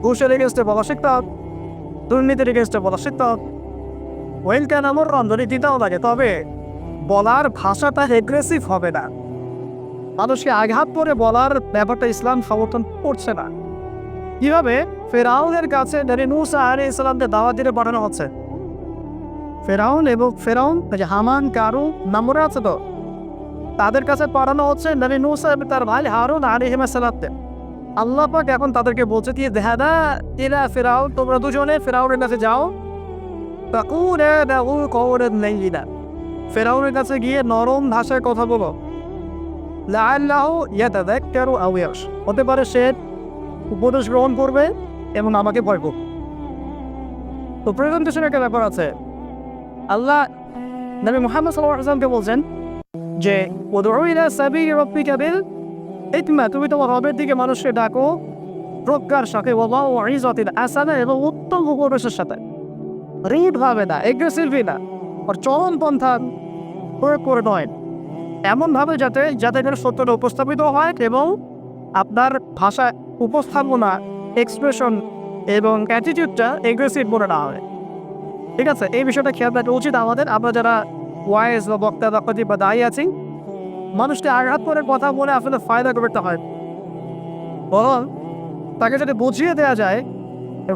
ঘুষের এগেনস্টে বলা শিখতে হবে, দুর্নীতির এগেনস্টে বলা শিখতে হবে। ওয়েল ক্যান আমার রন্ধনী দিতেও লাগে, তবে বলার ভাষাটা এগ্রেসিভ হবে না। মানুষকে আঘাত করে বলার ব্যাপারটা ইসলাম সমর্থন করছে না। কিভাবে? ফেরাউনের কাছে নবী মূসা আলাইহিস সালামকে দাওয়াত দিতে পাঠানো হচ্ছে। ফেরাউন যে হামান, কারু, নামরা আছে তো, তাদের কাছে পাঠানো হচ্ছে নবী মূসা এবং তার ভাই হারুন আলাইহিস সালামকে। আল্লাহ পাক এখন তাদেরকে বলছে কি, যাহাবা ইলা ফিরাউন, তোমরা দুজনে ফেরাউনের কাছে যাও, তাকুনা লাহু কওলান লাইয়িনা, ফেরাউনের কাছে গিয়ে নরম ভাষায় কথা বলো। লাআল্লাহু ইয়াতাযাক্কারু আও ইয়াখশা, হতে পারে সে উপদেশ গ্রহণ করবে এবং আমাকে ভয় করবে। তো প্রেজেন্টেশনের একটা ব্যাপার আছে। আল্লাহ নবী মুহাম্মদ সাল্লাল্লাহু আলাইহি ওয়াসাল্লামকে বলছেন যে উদউ ইলা সাবিলি রাব্বিকা বিল হিকমা, তুমি তোমার রবের দিকে মানুষকে ডাকো প্রজ্ঞার সাথে, ওয়া মাউইযাতিল হাসানা, এবং উত্তম উপদেশের সাথে। রিড ভাবে না, এগ্রেসিভলি না, আর চরমপন্থা প্রয়োগ করে নয়, এমনভাবে যাতে করে সত্যটা উপস্থাপিত হয় এবং আপনার ভাষা উপস্থাপনা, এক্সপ্রেশন এবং অ্যাটিটিউডটা এগ্রেসিভ মনে না হয়, ঠিক আছে। এই বিষয়টা খেয়াল রাখা উচিত আমাদের। আমরা যারা ওয়াইজ বা বক্তা বা খতিব বা দায়ী আছি, মানুষকে আঘাত করে কথা বলে আসলে ফায়দা করতে হয়, বরং তাকে যদি বুঝিয়ে দেওয়া যায়,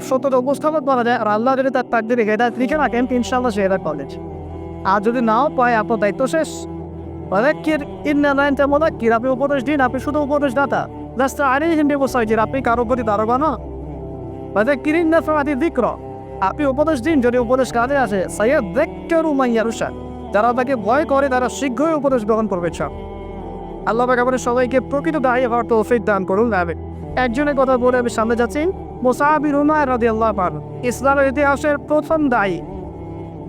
সত্যটা উপস্থাপন করা যায়, আর আল্লাহ যদি তার তাকদীরে হেদায়েত লিখে রাখেন, ইনশাআল্লাহ সে হেদায়েত পাবে। আর যদি নাও পায়, আপনার দায়িত্ব শেষ। আপনি উপদেশ দিন, আপনি শুধু উপদেশ দাতা, আপনি কারো প্রতি দারোগা না। আপনি উপদেশ দিন, যদি উপদেশ কাজে আসে সাইয়্যিদ যাক্কারু মান ইয়ারশা, যারা তাকে ভয় করে তারা শীঘ্রই উপদেশ গ্রহণ করবে। আল্লাহ পাক আমাদের সবাইকে প্রকৃত দায়ী হওয়ার তৌফিক দান করুন। আমিন। একজনের কথা বলে আমি সামনে যাচ্ছি। মুসআব বিন উমাইর রাদিয়াল্লাহু আনহু ইসলামের ইতিহাসের প্রথম দায়ী,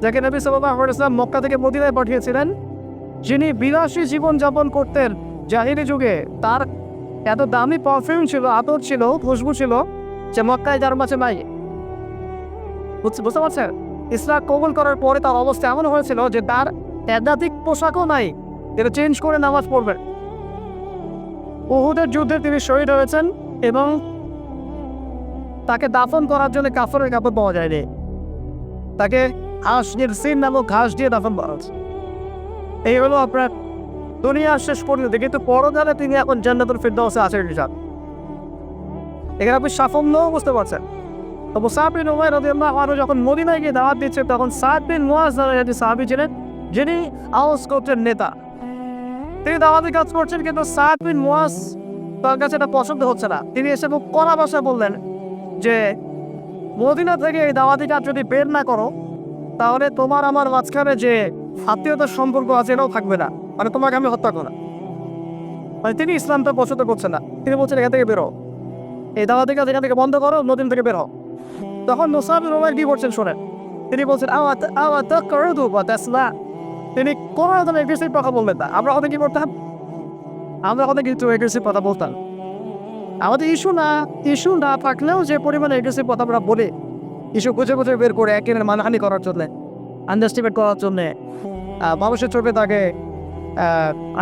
যাকে নবী সাল্লাল্লাহু আলাইহি ওয়াসাল্লাম মক্কা থেকে মদিনায় পাঠিয়েছিলেন, যিনি বিলাসী জীবন যাপন করতেন জাহিলি যুগে। তার এত দামি পারফিউম ছিল, আতর ছিল, খুশবু ছিল যে মক্কায় যার মাঝে নাই। বুঝতে পারছেন? ইসলাম কবুল করার পরে তার অবস্থা এমন হয়েছিল যে তার একাধিক পোশাকও নাই, যেটা চেঞ্জ করে নামাজ পড়বেন। উহুদের যুদ্ধে তিনি শহীদ হয়েছেন এবং তাকে দাফন করার জন্য কাফনের কাপড় পাওয়া যায়নি। তাকে সিন নামক ঘাস দিয়ে দাফন করা হয়েছে। এই হলো আপনার দুনিয়ার শেষ পর্যন্ত, কিন্তু পরকালে তিনি এখন জান্নাতুল ফিরদাউসে আছেন। এখানে আপনি সাফল্যও বুঝতে পারছেন। তো মুসআব বিন উমাইর রাদিয়াল্লাহু আনহু যখন মদিনায় গিয়ে দাওয়াত দিচ্ছে, তখন সাদ বিন মুআজ নামে একজন সাহাবী ছিলেন, যিনি আওস গোত্রের নেতা। তিনি দাওয়াতের কাজ করছেন, কিন্তু সাদ বিন মুআজ তার কাছে এটা পছন্দ হচ্ছে না। তিনি এসে খুব কড়া ভাষায় বললেন যে মদিনা থেকে এই দাওয়াতি কাজ যদি বের না করো, তাহলে তোমার আমার মাঝখানে যে আত্মীয়তার সম্পর্ক আছে এটাও থাকবে না, মানে তোমাকে আমি হত্যা করা। মানে তিনি ইসলামটা পছন্দ করছেন না। তিনি বলছেন এখান থেকে বেরো, এই দাওয়াতি কাজ এখান থেকে বন্ধ করো, নদীন থেকে বের হও। তখন মুসআব বিন উমাইর কি করছেন শোনেন। তিনি বলছেন তিনি কোনো ধরনের এগ্রেসিভ কথা বলবেন না। আমরা হয়তো কি করতাম, আমরা হয়তো কিন্তু এগ্রেসিভ কথা বলতাম। আমাদের ইস্যু না থাকলেও যে পরিমাণে এগ্রেসিভ কথা আমরা বলি, ইস্যু খুঁজে বের করে একের মানহানি করার জন্য, আন্ডারস্টিমেট করার জন্যে, মানুষের চোখে তাকে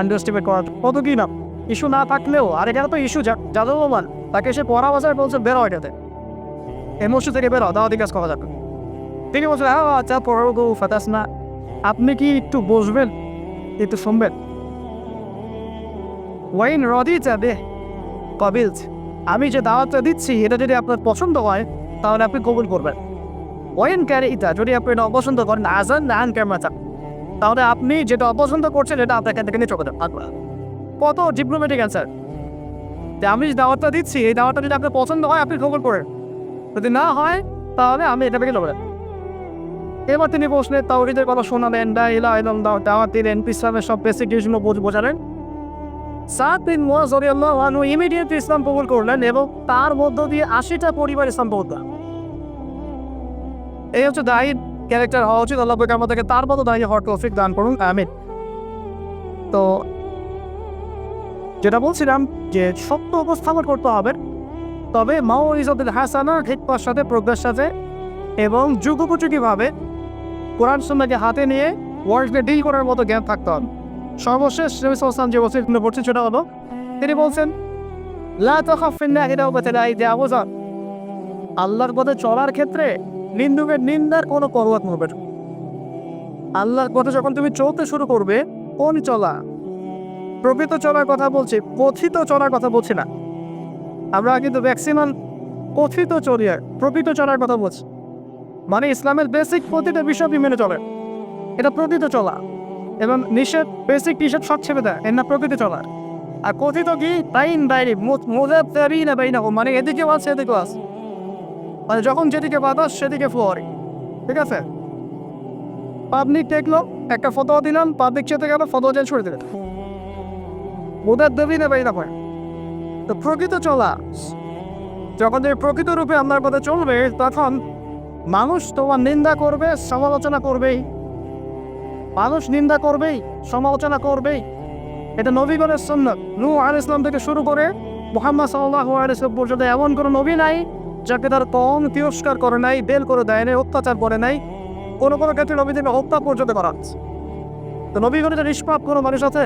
আন্ডারস্টিমেট করার কত কি না ইস্যু না থাকলেও। আর এখানে তো ইস্যু যাদবমান, তাকে সে পড়া ভাষায় বলছে বেরো এটাতে, এমসু থেকে বেরো, দাওয়াতি কাজ করা যাবে। তিনি বলছেন আচ্ছা পড়ো ফাতাস না, আপনি কি একটু বসবেন, একটু শুনবেন। ওয়াইন রাদিতা বিহ কাবিলত, আমি যে দাওয়াতটা দিচ্ছি এটা যদি আপনার পছন্দ হয় তাহলে আপনি কবুল করবেন। ওয়াইন কারিতা, যদি আপনি এটা অপছন্দ করেন, আযান না আন কামাতা, তাহলে আপনি যেটা অপছন্দ করছেন এটা আপনাকে থেকে নিয়ে চলে যান। কত ডিপ্লোম্যাটিক অ্যান্সার। আমি যে দাওয়াতটা দিচ্ছি এই দাওয়াতটা যদি আপনার পছন্দ হয় আপনি কবুল করেন, যদি না হয় তাহলে আমি এটা থেকে চলে। এবার তিনি বসলেন, তাওহীদের কথা শোনালেন, লা ইলাহা ইল্লাল্লাহ দাওয়াত দিলেন, ইসলামের সব বেসিক জিনিসগুলো বোঝালেন। সাদ বিন মুআজ রাদিয়াল্লাহু আনহু ইমিডিয়েটলি ইসলাম কবুল করলেন এবং তার মধ্য দিয়ে 80টা পরিবার ইসলাম কবুল করল। এই হচ্ছে দায়ীর ক্যারেক্টার হওয়া উচিত। আল্লাহ পাক আমাদেরকে তার মতো দায়ী হওয়ার তৌফিক দান করুন, আমিন। তো যেটা বলছিলাম যে সত্য উপস্থাপন করতে হবে, তবে মাউইজাতুল হাসানা হিকমার সাথে, প্রজ্ঞার সাথে এবং যুগোপযোগীভাবে কোরআন সুন্নাহকে হাতে নিয়ে ওয়ার্ল্ডকে ডিল করার মতো জ্ঞান থাকতে হবে। সর্বশেষ নবী সাল্লাল্লাহু আলাইহি ওয়াসাল্লাম যে ওসিয়ত করছেন সেটা হলো, তিনি বলছেন লা তাখাফ ফিল্লাহি লাওমাতা লাইম, আল্লাহর পথে চলার ক্ষেত্রে নিন্দুকের নিন্দার কোনো পরোয়া করবে না। আল্লাহর পথে যখন তুমি চলতে শুরু করবে, কোন চলা, প্রকৃত চলার কথা বলছি, কথিত চলার কথা বলছি না। আমরা কিন্তু ম্যাক্সিমাম কথিত চলি, আর প্রকৃত চলার কথা বলছি। মানে ইসলামের বেসিক প্রতিটা বিষয় মেনে চলে, এটা প্রকৃত চলা। এবং নিষেধ, বেসিক নিষেধ সব ছেড়ে দেয়, এর না প্রকৃতি চলার। আর কথিত কি বাইন বাইরে মুযাবযাবিনা বাইনাহুম, মানে এদিকে আছে এদিকে আছে, মানে যখন যেদিকে বাতাস সেদিকে ফোয়ারি। ঠিক আছে, পাবলিক দেখলো একটা ফতোয়া দিলাম, পাবলিক চেতে গেল, ফতোয়া চেঞ্জ করে দিলেন, মুযাবযাবিনা বাইনাহুম। তো প্রকৃত চলা, যখন তুমি প্রকৃত রূপে আপনার পথে চলবে, তখন মানুষ তোমার নিন্দা করবে, সমালোচনা করবেই। মানুষ নিন্দা করবেই, সমালোচনা করবেই। এটা নবীগণের সুন্নাত। নূহ আলাইহিস সালাম থেকে শুরু করে মুহাম্মদ সাল্লাল্লাহু আলাইহি ওয়াসাল্লাম পর্যন্ত এমন কোনো নবী নাই যাকে তার কওম তিরস্কার করে নাই, বেল করে দেয় নাই, অত্যাচার করে নাই। কোনো ক্ষেত্রে নবীদেরকে হত্যা পর্যন্ত করা হচ্ছে। তো নবীগণের যে নিষ্পাপ কোনো মানুষ আছে,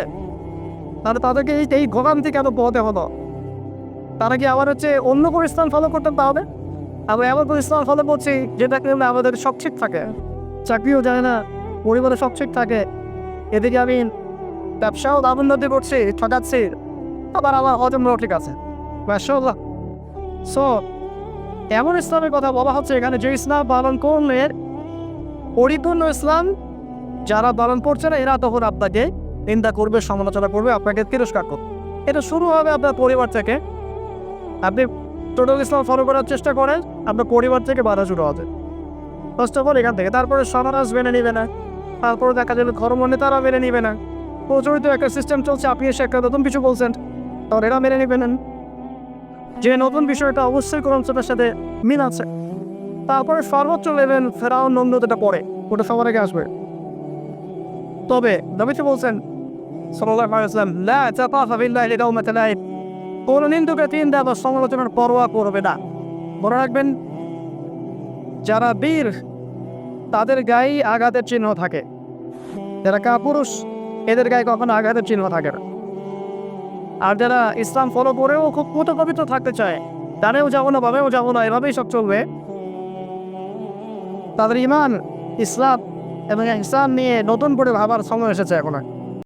তাহলে তাদেরকে এই ভোগান্তি কেন পোহাতে হলো? তারা কি আবার অন্য কোনো ইসলাম ফলো করতেন? তাহলে আমরা এমন কোনো ইসলাম ফলো করছি যেটা কিন্তু আমাদের সব ঠিক থাকে, চাকরিও যায় না, পরিবারে সব ঠিক থাকে, এদিকে আমি ব্যবসাও উন্নতি করছি, ঠকাচ্ছি, আবার আমার হজমরাও ঠিক আছে, মাশাআল্লাহ। সো এমন ইসলামের কথা বলা হচ্ছে এখানে, যে ইসলাম পালন করলে পরিপূর্ণ ইসলাম যারা পালন করছে না, এরা তখন আপনাকে নিন্দা করবে, সমালোচনা করবে, আপনাকে তিরস্কার করবে। এটা শুরু হবে আপনার পরিবার থেকে। আপনি টোটাল ইসলাম ফলো করার চেষ্টা করেন, আপনার পরিবার থেকে বাধা শুরু হবে। ফার্স্ট অফ অল এখান থেকে। তারপরে সমাজ মেনে নিবে না, তারপরে দেখা যাবে ধর্ম নেতারা মেনে নিবে না। প্রচলিত একটা সিস্টেম চলছে, আপনি এসে একটা নতুন কিছু বলছেন, তখন এরা মেনে নিবে না। যে নতুন বিষয়টা অবশ্যই কোরআন সুন্নাহর সাথে মিল আছে। তারপরে সর্বোচ্চ লেভেল ফেরাউন নমরুদটা পড়ে, ওটা সবার আগে আসবে। তবে নবী তো বলছেন সাল্লাল্লাহু আলাইহি ওয়াসাল্লাম, লা তাতাফা বিল্লাহি লিয়াউমাত লাইব, কোন নিন্দুকে তিনটা বা সমালোচনার পরোয়া করবে না। মনে রাখবেন, যারা বীর তাদের গায়ে আঘাতের চিহ্ন থাকে, যারা কাপুরুষ এদের গায়ে কখনো আঘাতের চিহ্ন থাকে না। আর যারা ইসলাম ফলো করেও খুব পুত পবিত্র থাকতে চায়, ডানেও যাবো না বামেও যাবো না, এভাবেই সব চলবে, তাদের ইমান, ইসলাম এবং ইহসান নিয়ে নতুন করে ভাবার সময় এসেছে এখন।